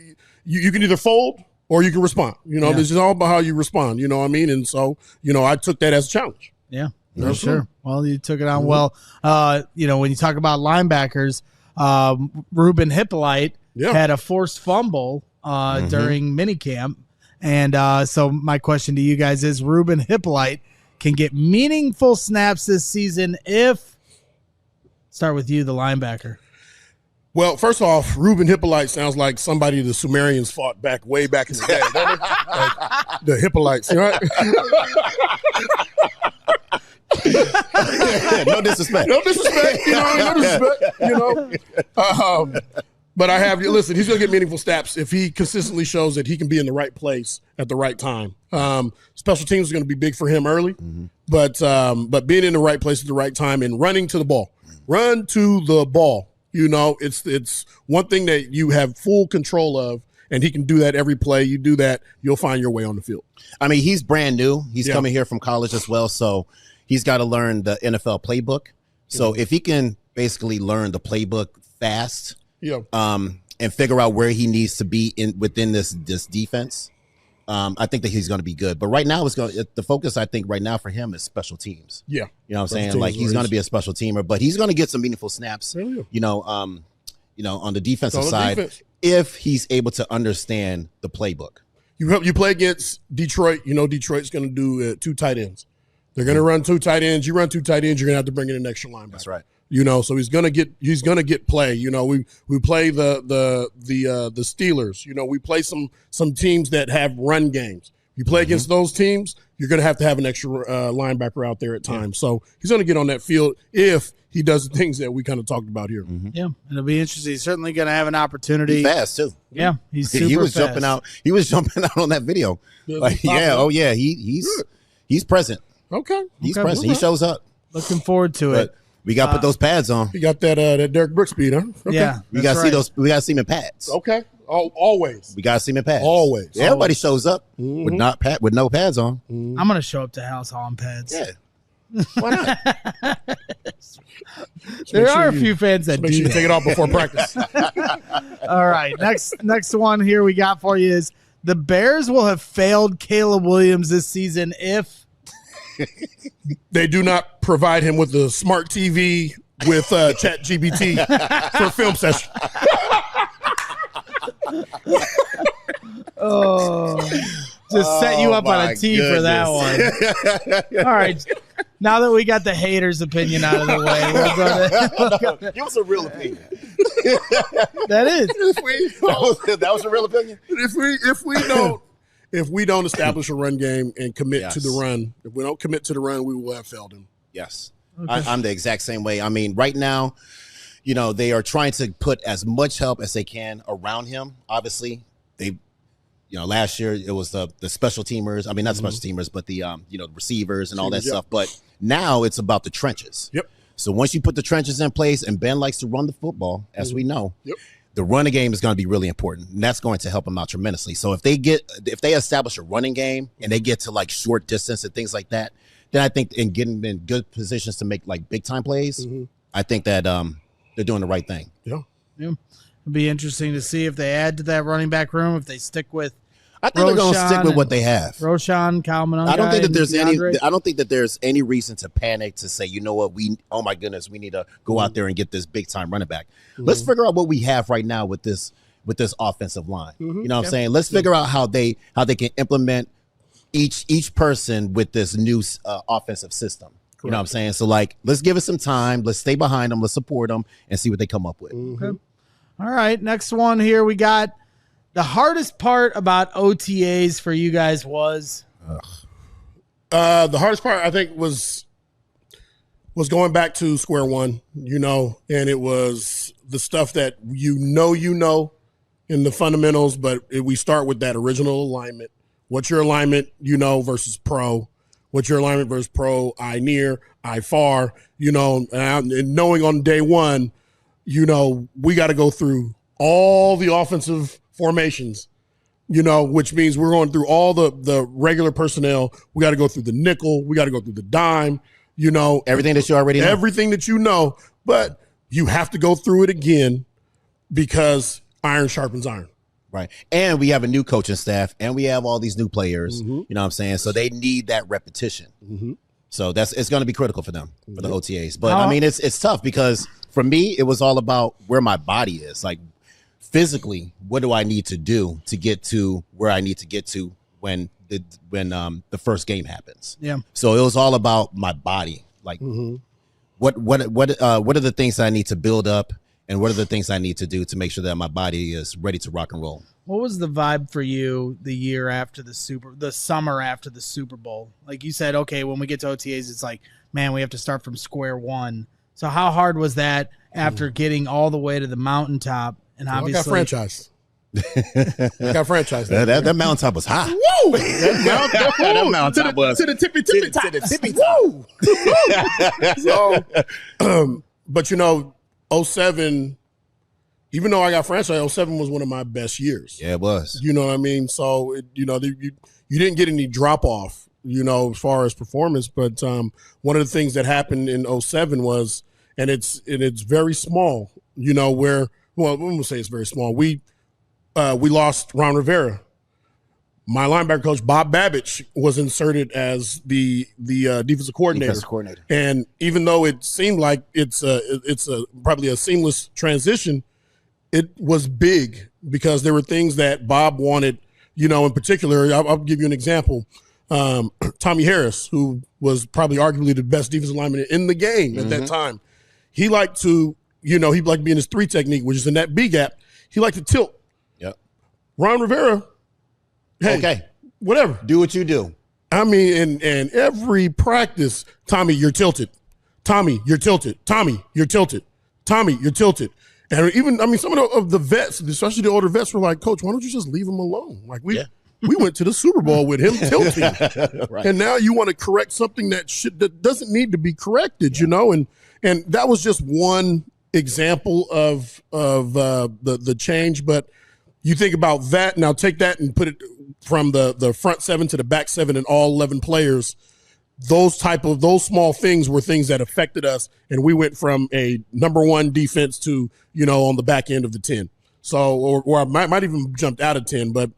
you can either fold or you can respond. This is all about how you respond. You know what I mean? And so, I took that as a challenge. Yeah, for sure. Well, you took it on well. When you talk about linebackers, Ruben Hippolyte had a forced fumble during minicamp. And so my question to you guys is, Ruben Hippolyte can get meaningful snaps this season if – start with you, the linebacker. Well, first off, Ruben Hippolyte sounds like somebody the Sumerians fought way back in the day. Like the Hippolytes, right? No disrespect. No disrespect. But I have listen. He's going to get meaningful snaps if he consistently shows that he can be in the right place at the right time. Special teams is going to be big for him early, but being in the right place at the right time and running to the ball, run to the ball. It's one thing that you have full control of, and he can do that every play. You do that, you'll find your way on the field. I mean, he's brand new. He's coming here from college as well, so he's got to learn the NFL playbook. So if he can basically learn the playbook fast, and figure out where he needs to be within this defense, I think that he's going to be good. But right now, the focus, I think, right now for him is special teams. Yeah. You know what I'm saying? Like, he's going to be a special teamer, but he's going to get some meaningful snaps. on the defensive side, if he's able to understand the playbook. You play against Detroit, Detroit's going to do 2 tight ends. They're going to run 2 tight ends. You run 2 tight ends, you're going to have to bring in an extra linebacker. That's right. So he's going to get play. We play the Steelers. We play some teams that have run games. You play against those teams, you're going to have an extra linebacker out there at times. So he's going to get on that field if he does the things that we kind of talked about here. Yeah, it'll be interesting. He's certainly going to have an opportunity. He's fast too. Yeah, he's super he was fast. jumping out. He was jumping out on that video. He's present. Okay, he's present. He shows up. Looking forward to it. We got to put those pads on. You got that Derek Brooks speed, huh? Okay. Yeah, we got to see those. We got to see him in pads. Okay, always. We got to see him in pads. Always. Everybody shows up with no pads on. I'm going to show up to House Hall in pads. Yeah. Why not? There are a few fans that make do sure you that. take it off before practice. All right, next one here we got for you is the Bears will have failed Caleb Williams this season if they do not provide him with a smart TV with ChatGPT for film session. Just set you up on a tee for that one. All right. Now that we got the haters' opinion out of the way, we'll go to, Give us a real opinion. that is. That was a real opinion. If we don't establish a run game and commit to the run, if we don't commit to the run, we will have failed him. Yes. Okay. I'm the exact same way. I mean, right now, they are trying to put as much help as they can around him. Obviously, last year it was the special teamers. I mean, not special teamers, but the receivers and all that stuff. But now it's about the trenches. Yep. So once you put the trenches in place, and Ben likes to run the football, as we know, the running game is going to be really important, and that's going to help them out tremendously. So if they establish a running game and they get to like short distance and things like that, then I think in getting in good positions to make like big time plays, I think that they're doing the right thing. Yeah. It'll be interesting to see if they add to that running back room, if they stick with I think they're going to stick with what they have. Roshan, Kalman. I don't think that there's any reason to panic to say, you know what, oh my goodness, we need to go out there and get this big time running back. Let's figure out what we have right now with this offensive line. You know what I'm saying? Let's figure out how they can implement each person with this new offensive system. Correct. You know what I'm saying? So like, let's give it some time. Let's stay behind them. Let's support them and see what they come up with. Okay. All right. Next one here. We got the hardest part about OTAs for you guys was? The hardest part, I think, was going back to square one, and it was the stuff that in the fundamentals, but we start with that original alignment. What's your alignment, versus pro? What's your alignment versus pro? Eye near, eye far, and knowing on day one, we got to go through all the offensive formations, which means we're going through all the regular personnel. We got to go through the nickel. We got to go through the dime, everything that you already know. Everything that but you have to go through it again because iron sharpens iron. Right. And we have a new coaching staff and we have all these new players, you know what I'm saying? So they need that repetition. So it's going to be critical for them, for the OTAs. But I mean, it's tough because for me, it was all about where my body is. Like physically, what do I need to do to get to where I need to get to when the first game happens? Yeah. So it was all about my body. Like what are the things that I need to build up? And what are the things I need to do to make sure that my body is ready to rock and roll? What was the vibe for you the summer after the Super Bowl? Like you said, okay, when we get to OTAs, it's like, man, we have to start from square one. So how hard was that after getting all the way to the mountaintop? And obviously, I got franchised. That mountaintop was high. Woo! That mountaintop was to the tippy top. To the tippy top. So, but 07, even though I got franchised, 07 was one of my best years. Yeah, it was. You know what I mean? So, you didn't get any drop off, as far as performance. But one of the things that happened in 07 was, and it's very small, I'm going to say it's very small. We lost Ron Rivera. My linebacker coach, Bob Babich, was inserted as the defensive coordinator. And even though it seemed like it's probably a seamless transition, it was big because there were things that Bob wanted, in particular. I'll give you an example. Tommy Harris, who was probably arguably the best defensive lineman in the game at that time, he liked to, he liked to be in his 3 technique, which is in that B gap. He liked to tilt. Yep. Ron Rivera, hey, whatever. Do what you do. I mean, and every practice, Tommy, you're tilted. Tommy, you're tilted. Tommy, you're tilted. Tommy, you're tilted. And even, some of the vets, especially the older vets, were like, Coach, why don't you just leave him alone? Like, we went to the Super Bowl with him tilting. Right. And now you want to correct something that doesn't need to be corrected, And that was just one example of the change. But you think about that, now take that and put it from the front 7 to the back 7 and all 11 players. Those small things were things that affected us, and we went from a number 1 defense to, on the back end of the 10. So, or I might even jumped out of 10, but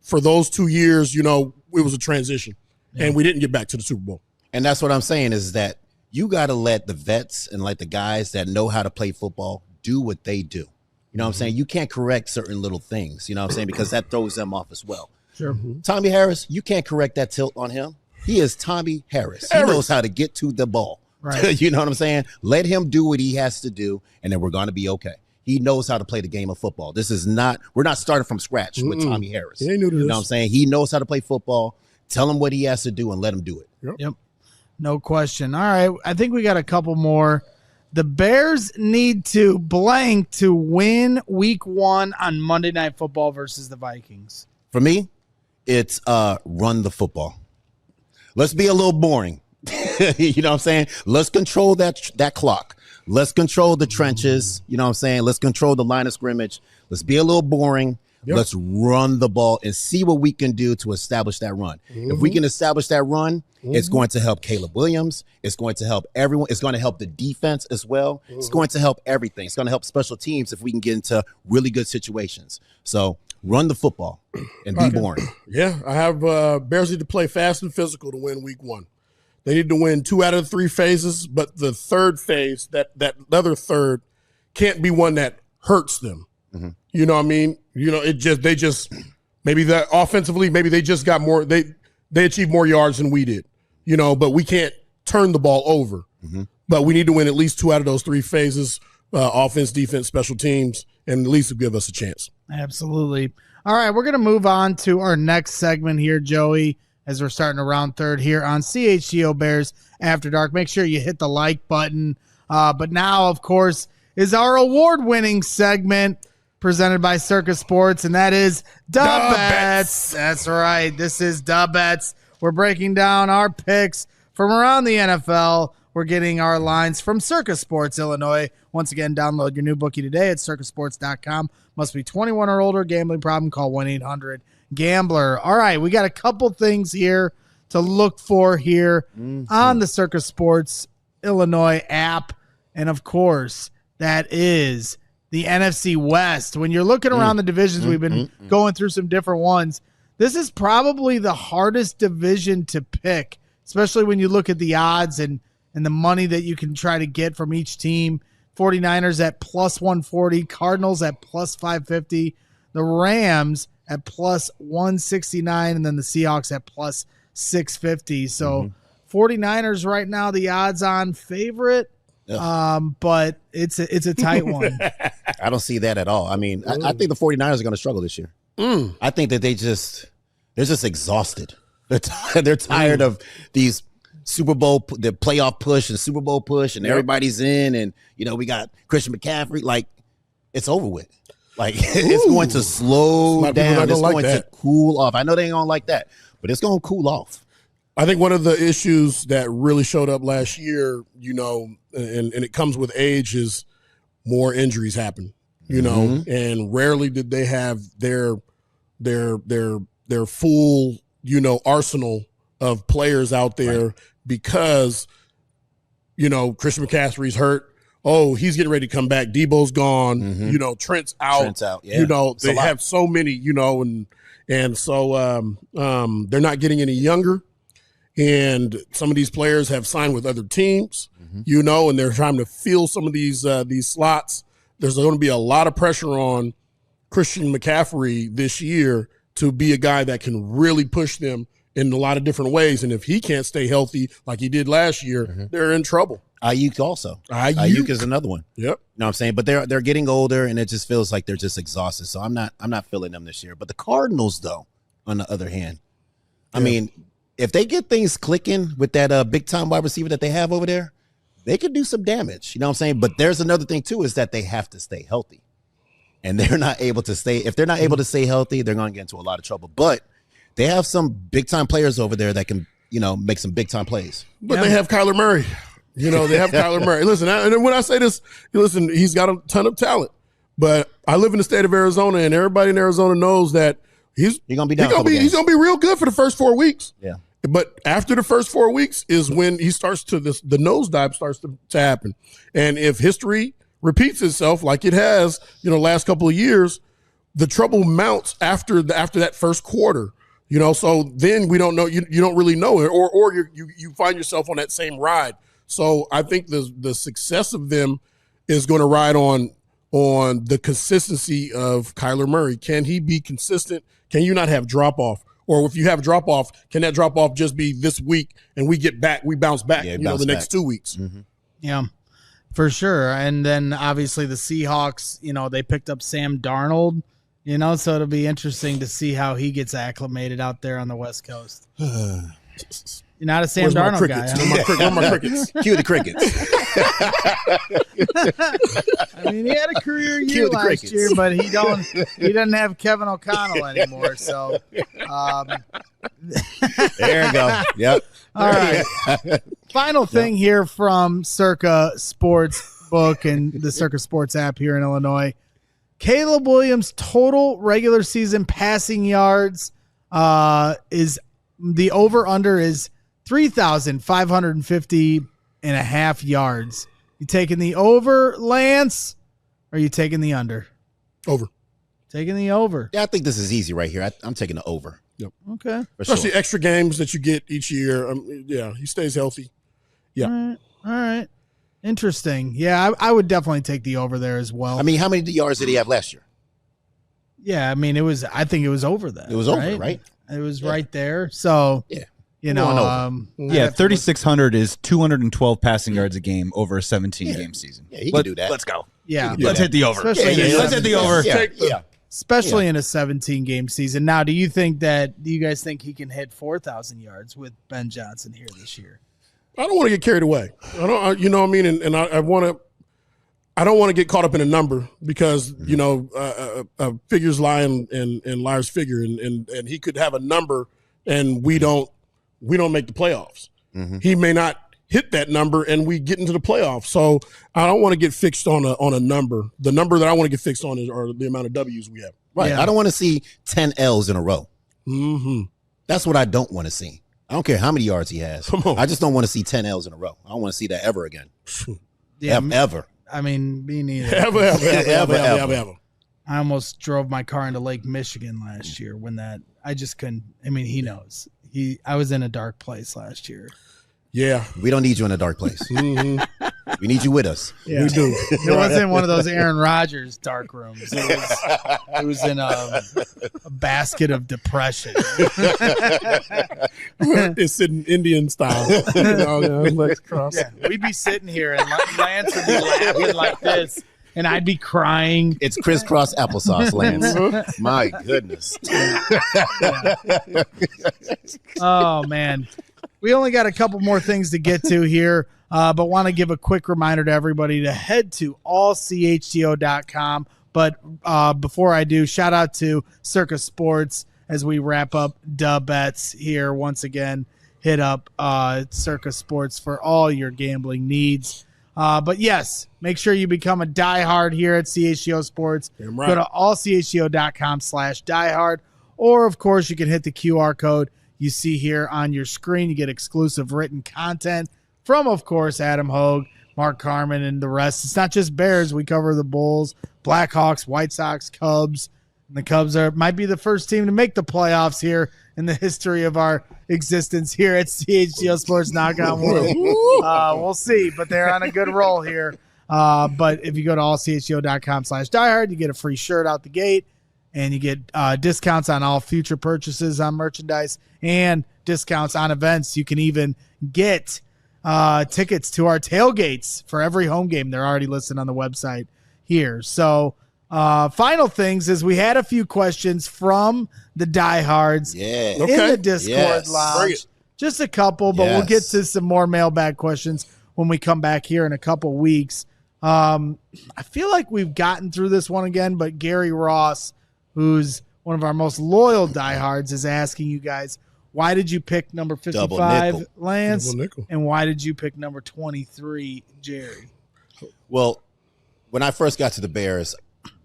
for those 2 years, it was a transition, and we didn't get back to the Super Bowl. And that's what I'm saying is that you got to let the vets and let the guys that know how to play football do what they do. You know what I'm saying? You can't correct certain little things, because that throws them off as well. Sure. Tommy Harris, you can't correct that tilt on him. He is Tommy Harris. He knows how to get to the ball. Right. You know what I'm saying? Let him do what he has to do, and then we're going to be okay. He knows how to play the game of football. We're not starting from scratch with Tommy Harris. He ain't new to this. You know what I'm saying? He knows how to play football. Tell him what he has to do and let him do it. Yep. No question. All right. I think we got a couple more. The Bears need to blank to win week 1 on Monday Night Football versus the Vikings. For me, it's run the football. Let's be a little boring. You know what I'm saying? Let's control that clock. Let's control the trenches. You know what I'm saying? Let's control the line of scrimmage. Let's be a little boring. Yep. Let's run the ball and see what we can do to establish that run. If we can establish that run, it's going to help Caleb Williams. It's going to help everyone. It's going to help the defense as well. It's going to help everything. It's going to help special teams if we can get into really good situations. So run the football and be boring. Yeah, I have Bears need to play fast and physical to win week 1. They need to win 2 out of the 3 phases, but the third phase, that other third, can't be one that hurts them. You know what I mean? They just maybe that offensively, maybe they just got more. They achieved more yards than we did. But we can't turn the ball over. But we need to win at least 2 out of those 3 phases: offense, defense, special teams, and at least give us a chance. Absolutely. All right, we're going to move on to our next segment here, Joey, as we're starting to round third here on CHGO Bears After Dark. Make sure you hit the like button. But now, of course, is our award-winning segment presented by Circus Sports, and that is Dub Bets. That's right. This is Dub Bets. We're breaking down our picks from around the NFL. We're getting our lines from Circus Sports, Illinois. Once again, download your new bookie today at circusports.com. Must be 21 or older. Gambling problem, call 1-800-GAMBLER. All right, we got a couple things here to look for here on the Circus Sports Illinois app. And, of course, that is the NFC West. When you're looking around the divisions, we've been going through some different ones. This is probably the hardest division to pick, especially when you look at the odds and the money that you can try to get from each team. 49ers at plus 140, Cardinals at plus 550, the Rams at plus 169, and then the Seahawks at plus 650. So 49ers right now, the odds on favorite. But it's a tight one. I don't see that at all. I mean, I think the 49ers are going to struggle this year. I think that they're just exhausted. They're tired of these Super Bowl, the playoff push and Super Bowl push, and everybody's in, and we got Christian McCaffrey. Like, it's over with. Like, it's going to slow down. It's going to cool off. I know they ain't gonna like that, but it's going to cool off. I think one of the issues that really showed up last year, and it comes with age, is more injuries happen. And rarely did they have their full, arsenal of players out there because, Christian McCaffrey's hurt. Oh, he's getting ready to come back. Debo's gone. Trent's out. Trent's out. Yeah. They have so many, and so they're not getting any younger. And some of these players have signed with other teams, and they're trying to fill some of these slots there's going to be a lot of pressure on Christian McCaffrey this year to be a guy that can really push them in a lot of different ways. And if he can't stay healthy like he did last year, they're in trouble. Ayuk also. Ayuk is another one. Yep. You know what I'm saying? But they're getting older, and it just feels like they're just exhausted. So I'm not feeling them this year. But the Cardinals, though, on the other hand, I mean, if they get things clicking with that big time wide receiver that they have over there, they could do some damage. You know what I'm saying? But there's another thing too, is that they have to stay healthy, and they're not able to stay. If they're not able to stay healthy, they're going to get into a lot of trouble. But they have some big time players over there that can, make some big time plays. But they have Kyler Murray. They have Kyler Murray. Listen, and when I say this, listen, he's got a ton of talent. But I live in the state of Arizona, and everybody in Arizona knows that he's going to be down. He's going to be real good for the first 4 weeks. Yeah. But after the first 4 weeks is when he starts to the nosedive starts to happen. And if history repeats itself like it has, last couple of years, the trouble mounts after that first quarter. So then we don't know. You don't really know it, or you find yourself on that same ride. So I think the success of them is going to ride on the consistency of Kyler Murray. Can he be consistent? Can you not have drop off? Or if you have drop off, can that drop off just be this week and we bounce back? The next 2 weeks. Mm-hmm. Yeah, for sure. And then obviously the Seahawks, they picked up Sam Darnold. So it'll be interesting to see how he gets acclimated out there on the West Coast. You're not a Sam Darnold guy. Huh? Where are my crickets? Cue the crickets. I mean, he had a career year last year, but he doesn't have Kevin O'Connell anymore. So there you go. Yep. All right. Final thing here from Circa Sports Book and the Circa Sports app here in Illinois. Caleb Williams' total regular season passing yards is the over-under is 3,550.5 yards. You taking the over, Lance, or are you taking the under? Over. Taking the over. Yeah, I think this is easy right here. I'm taking the over. Yep. Okay. Especially extra games that you get each year. He stays healthy. Yeah. All right. Interesting. Yeah, I would definitely take the over there as well. I mean, how many yards did he have last year? Yeah, I mean, I think it was over that. It was over, right? It was right there. So, 3,600 is 212 passing yards a game over a 17-game season. Yeah, he can do that. Let's go. Yeah. Let's hit the over. Let's hit the over. Especially in a 17-game season. Now, do you guys think he can hit 4,000 yards with Ben Johnson here this year? I don't want to get carried away. I don't, you know what I mean? And I don't want to get caught up in a number because, figures lie and liars figure. And he could have a number and we don't make the playoffs. Mm-hmm. He may not hit that number and we get into the playoffs. So I don't want to get fixed on a number. The number that I want to get fixed on are the amount of W's we have. Right. Yeah. I don't want to see 10 L's in a row. Mm-hmm. That's what I don't want to see. I don't care how many yards he has. I just don't want to see 10 L's in a row. I don't want to see that ever again. Ever. I mean, me neither. Ever. I almost drove my car into Lake Michigan last year when I just couldn't. I mean, he knows. I was in a dark place last year. Yeah. We don't need you in a dark place. Mm-hmm. We need you with us. Yeah. We do. It wasn't one of those Aaron Rodgers dark rooms. It was in a basket of depression. It's in Indian style. Legs crossed. Yeah, we'd be sitting here and Lance would be laughing like this. And I'd be crying. It's crisscross applesauce, Lance. My goodness. Oh, man. We only got a couple more things to get to here, but want to give a quick reminder to everybody to head to allchgo.com. But before I do, shout out to Circa Sports as we wrap up Dub Bets here. Once again, hit up Circa Sports for all your gambling needs. But yes, make sure you become a diehard here at CHGO Sports. Right. Go to allchgo.com/diehard. Or, of course, you can hit the QR code you see here on your screen. You get exclusive written content from, of course, Adam Hogue, Mark Carmen, and the rest. It's not just Bears. We cover the Bulls, Blackhawks, White Sox, Cubs. And the Cubs might be the first team to make the playoffs here in the history of our existence here at CHGO Sports. Knock on wood. We'll see, but they're on a good roll here. But if you go to allchgo.com/diehard, you get a free shirt out the gate, and you get discounts on all future purchases on merchandise and discounts on events. You can even get tickets to our tailgates for every home game. They're already listed on the website here. So final things is we had a few questions from the diehards in the Discord lounge. Just a couple, but we'll get to some more mailbag questions when we come back here in a couple weeks. I feel like we've gotten through this one again, but Gary Ross, who's one of our most loyal diehards, is asking you guys, why did you pick number 55, Lance? And why did you pick number 23, Jerry? Well, when I first got to the Bears,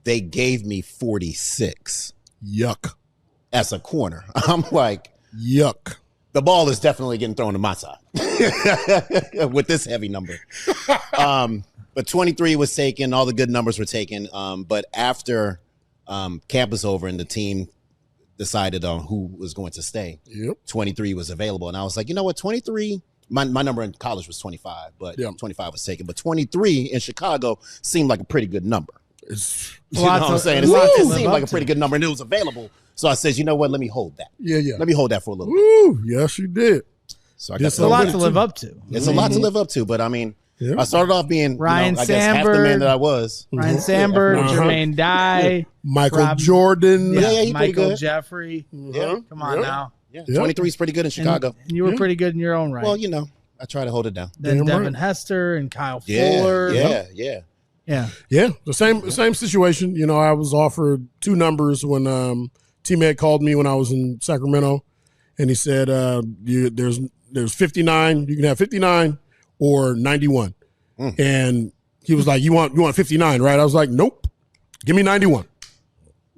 they gave me 46. Yuck. As a corner. I'm like, yuck. The ball is definitely getting thrown to my side with this heavy number. But 23 was taken. All the good numbers were taken. But after camp was over and the team decided on who was going to stay, 23 was available. And I was like, you know what, 23, my number in college was 25, but 25 was taken. But 23 in Chicago seemed like a pretty good number. You know what I'm saying? It seemed like a pretty good number, and it was available. So I said, you know what, let me hold that. Let me hold that for a little bit. Yes, you did. So I got it's a lot to live up to. It's a lot to live up to, but I mean, I started off being Ryan I guess half the man that I was. Ryan Sandberg, Jermaine Dye, Michael Jordan. He's Michael good. Jeffrey. Come on now. 23 is pretty good in Chicago. And you were pretty good in your own right. Well, you know, I try to hold it down. Then Devin Hester and Kyle Fuller. Yeah. The same situation. You know, I was offered two numbers when teammate called me when I was in Sacramento, and he said, there's 59. You can have 59 or 91. And he was like, you want 59, right? I was like, nope. Give me 91.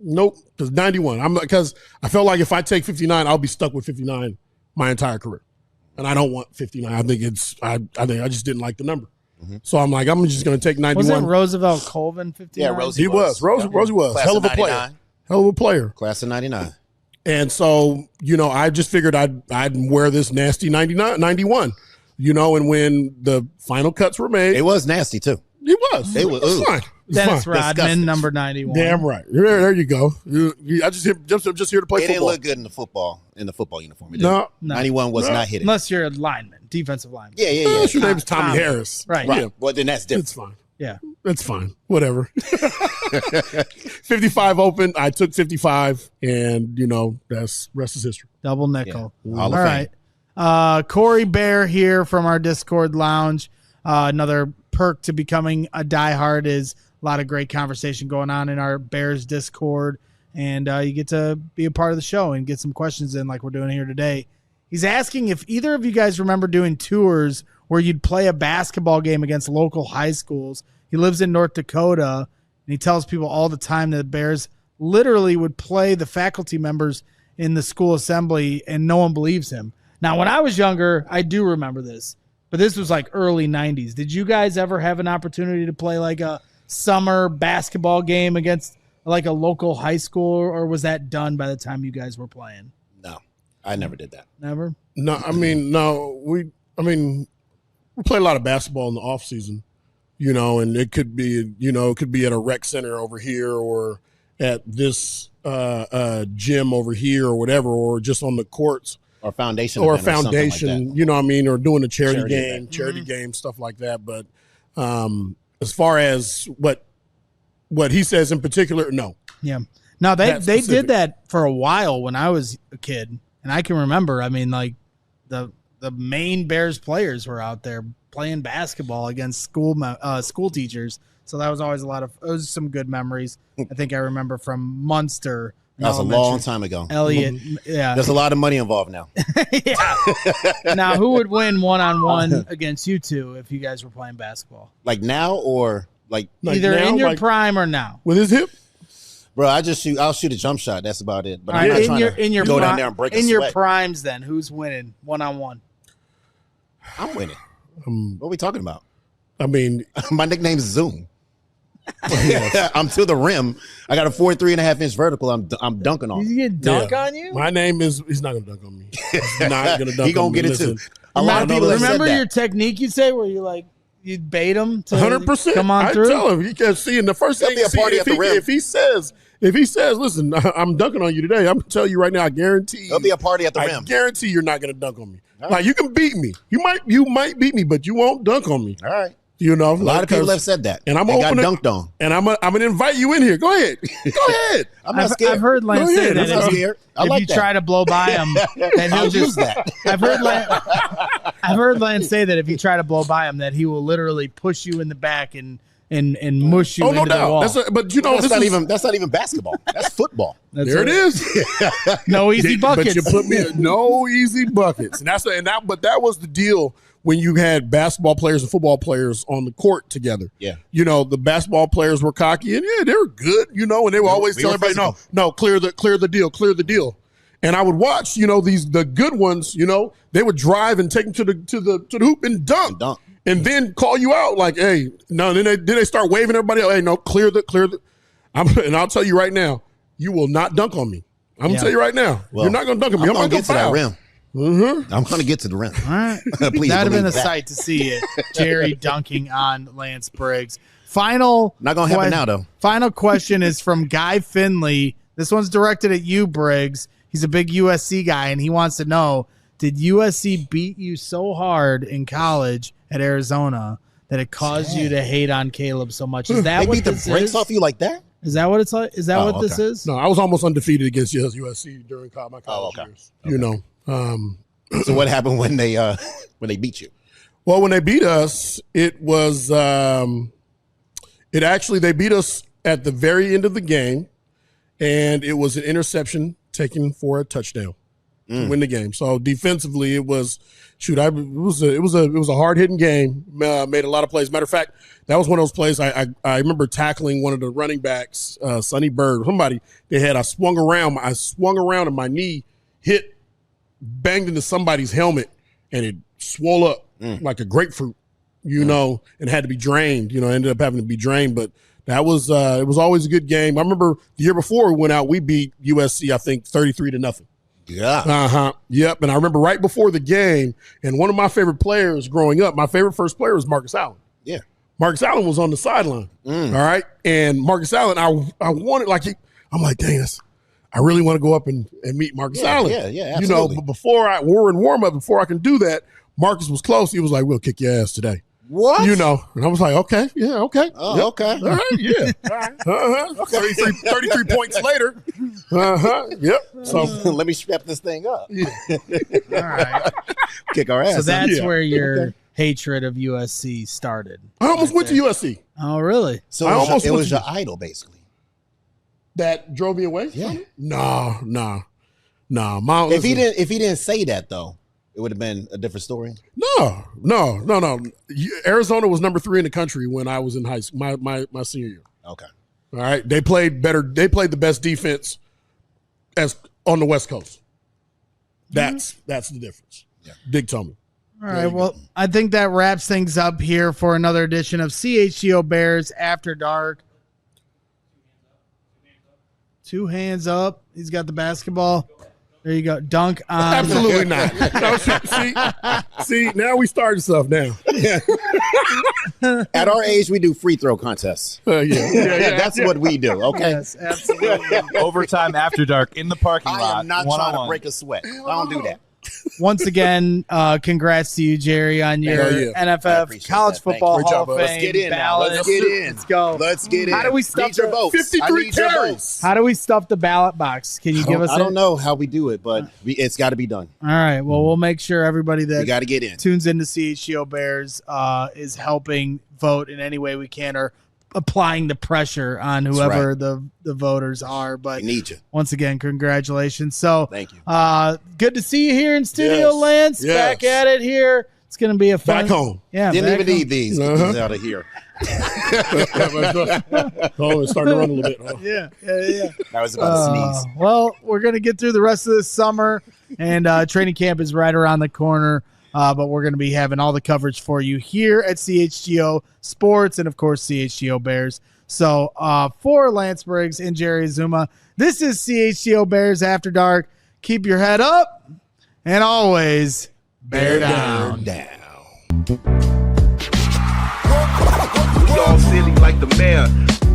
Nope, because 91. Because I felt like if I take 59, I'll be stuck with 59 my entire career. And I don't want 59. I think I just didn't like the number. So I'm like, I'm just going to take 91. Wasn't Roosevelt Colvin 59? Yeah, Rosie he was. Rosie was. Class Hell of a 99. player. Hell of a player. Class of 99. And so, you know, I just figured I'd wear this nasty 91, you know, and when the final cuts were made. It was nasty, too. It was. It was. It's fine. Dennis Rodman, Disgusting. number 91. Damn right. There you go. I just here to play football. It didn't look good in the football uniform. It No. 91 was not hitting. Unless you're a lineman, defensive lineman. Yeah. Your name is Tommy Harris. Right. Yeah. Well, then that's different. It's fine. Yeah. It's fine. Whatever. 55 open. I took 55, and, you know, that's rest is history. Double nickel. Yeah. All right. Corey Bear here from our Discord lounge. Another perk to becoming a diehard is a lot of great conversation going on in our Bears Discord, and you get to be a part of the show and get some questions in like we're doing here today. He's asking if either of you guys remember doing tours where you'd play a basketball game against local high schools. He lives in North Dakota, and he tells people all the time that the Bears literally would play the faculty members in the school assembly, and no one believes him. Now, when I was younger, I do remember this, but this was like early 90s. Did you guys ever have an opportunity to play like a summer basketball game against like a local high school, or was that done by the time you guys were playing? No, I never did that. Never? No, I mean, no. We play a lot of basketball in the off season, you know, and it could be, you know, at a rec center over here or at this gym over here or whatever, or just on the courts. Or foundation. Or foundation, like you know what I mean? Or doing a charity game, stuff like that. But as far as what he says in particular, no. Yeah. No, they did that for a while when I was a kid, and I can remember. I mean, like the main Bears players were out there playing basketball against school teachers. So that was always it was some good memories. I think I remember from Munster. That was a long time ago. Elliott, yeah. There's a lot of money involved now. Yeah. Now, who would win one-on-one against you two if you guys were playing basketball? Like now or like either now, in your prime or now? With his hip? Bro, I'll shoot a jump shot. That's about it. But All I'm right, not trying to go down there and break a sweat. In your primes, then, who's winning one-on-one? I'm winning. What are we talking about? I mean, my nickname's Zoom. I'm to the rim. I got a 43.5-inch vertical. I'm dunking on. He's gonna dunk on you? My name is. He's not gonna dunk on me. He's not gonna dunk. He gonna on me. get it Listen, too. A lot of people have said remember that. your technique you say where you like you'd bait him to 100%. come on I through? tell him, you can see, and the first thing There'll be a party at the rim. if he says, listen, I'm dunking on you today, I'm gonna tell you right now, I guarantee There'll be a party at the rim. I guarantee you're not gonna dunk on me. Like, you can beat me. You might beat me, but you won't dunk on me. All right. You know, A lot of people have said that. And I'm got dunked on. And I'm gonna invite you in here. Go ahead. Go ahead. I'm not scared. I've heard Lance say that I'm not scared. I if like you that. try to blow by him, that he'll I'll just use that. I've heard Lance say that if you try to blow by him, that he will literally push you in the back and mush you into the wall. But you know, That's not even basketball. That's football. There it is. No easy buckets. But you put me in no easy buckets, and but that was the deal when you had basketball players and football players on the court together. Yeah. You know, the basketball players were cocky and they were good, you know, and they would always tell everybody, no, clear the deal. And I would watch, you know, the good ones, you know, they would drive and take them to the hoop and dunk. And then call you out like, hey, no, then they start waving everybody else, hey, no, clear the and I'll tell you right now, you will not dunk on me. I'm gonna tell you right now. Well, you're not gonna dunk on me. I'm gonna get to that rim. Mm-hmm. I'm going to get to the rim. All right. Please That would have been a believe that. sight to see it. Jerry dunking on Lance Briggs. Final. Not going to happen now, though. Final question is from Guy Finley. This one's directed at you, Briggs. He's a big USC guy, and he wants to know, did USC beat you so hard in college at Arizona that it caused you to hate on Caleb so much? Is that They what beat the this brakes is? off you like that? Is that what it's like? Is that what this is? No, I was almost undefeated against USC during my college years. Okay. You know. So what happened when they beat you? Well, when they beat us, it was they beat us at the very end of the game, and it was an interception taken for a touchdown to win the game. So defensively, it was a hard hitting game. Made a lot of plays. Matter of fact, that was one of those plays I remember tackling one of the running backs, Sonny Bird. Somebody they had. I swung around, and my knee banged into somebody's helmet, and it swole up like a grapefruit, you know, and had to be drained. You know, ended up having to be drained. But that was it was always a good game. I remember the year before we went out, we beat USC, I think 33-0. Yeah. Yep. And I remember right before the game, and one of my favorite players growing up, my favorite first player was Marcus Allen. Yeah. Marcus Allen was on the sideline. All right. And Marcus Allen, I wanted I'm like, dang, I really want to go up and meet Marcus Allen. Yeah, absolutely. You know, but before we're in warm-up, before I can do that, Marcus was close. He was like, we'll kick your ass today. What? You know, and I was like, okay, yeah, okay. Oh, yep. okay. All right, yeah. Okay. 33 points later. Yep. So let me strap this thing up. Yeah. All right. Kick our ass. So that's Yeah. where your hatred of USC started. I almost went to USC. Oh, really? So I almost it went was to- your idol, basically. That drove me away? Yeah. No. If he didn't say that though, it would have been a different story. No. Arizona was number 3 in the country when I was in high school, my senior year. Okay. All right. They played better. They played the best defense as on the West Coast. That's the difference. Yeah. Dig told me. All right. Well, I think that wraps things up here for another edition of CHGO Bears After Dark. 2 hands up. He's got the basketball. There you go. Dunk on. Absolutely not. No, see, now we started stuff now. At our age, we do free throw contests. Yeah. That's what we do. Okay. Yes, absolutely. Overtime after dark in the parking lot. I am not trying to break a sweat. I don't do that. Once again, congrats to you, Jerry, on your Hell yeah. I NFF appreciate College that. Thank Football you. Great Hall job, of bud. Fame. Let's get in now. ballot. Let's get in. Let's go. Let's get in. How do we stuff Need your the- votes. 53 I need your carries. votes. How do we stuff the ballot box? Can you give us I don't know how we do it, but it's got to be done. All right. Well, we'll make sure everybody We that got to get in. tunes into CHGO Bears is helping vote in any way we can or applying the pressure on whoever the voters are. But I need you. once again, congratulations. So Thank you. good to see you here in studio, Yes. Lance. Yes. Back at it here. It's going to be a fun. Back home. Yeah. Didn't back even home. need these. Get these out of here. Oh, it's starting to run a little bit. Huh? Yeah. I was about to sneeze. Well, we're going to get through the rest of this summer, and training camp is right around the corner. But we're going to be having all the coverage for you here at CHGO Sports and, of course, CHGO Bears. So for Lance Briggs and Jerry Azumah, this is CHGO Bears After Dark. Keep your head up and always bear down. Down. the mayor.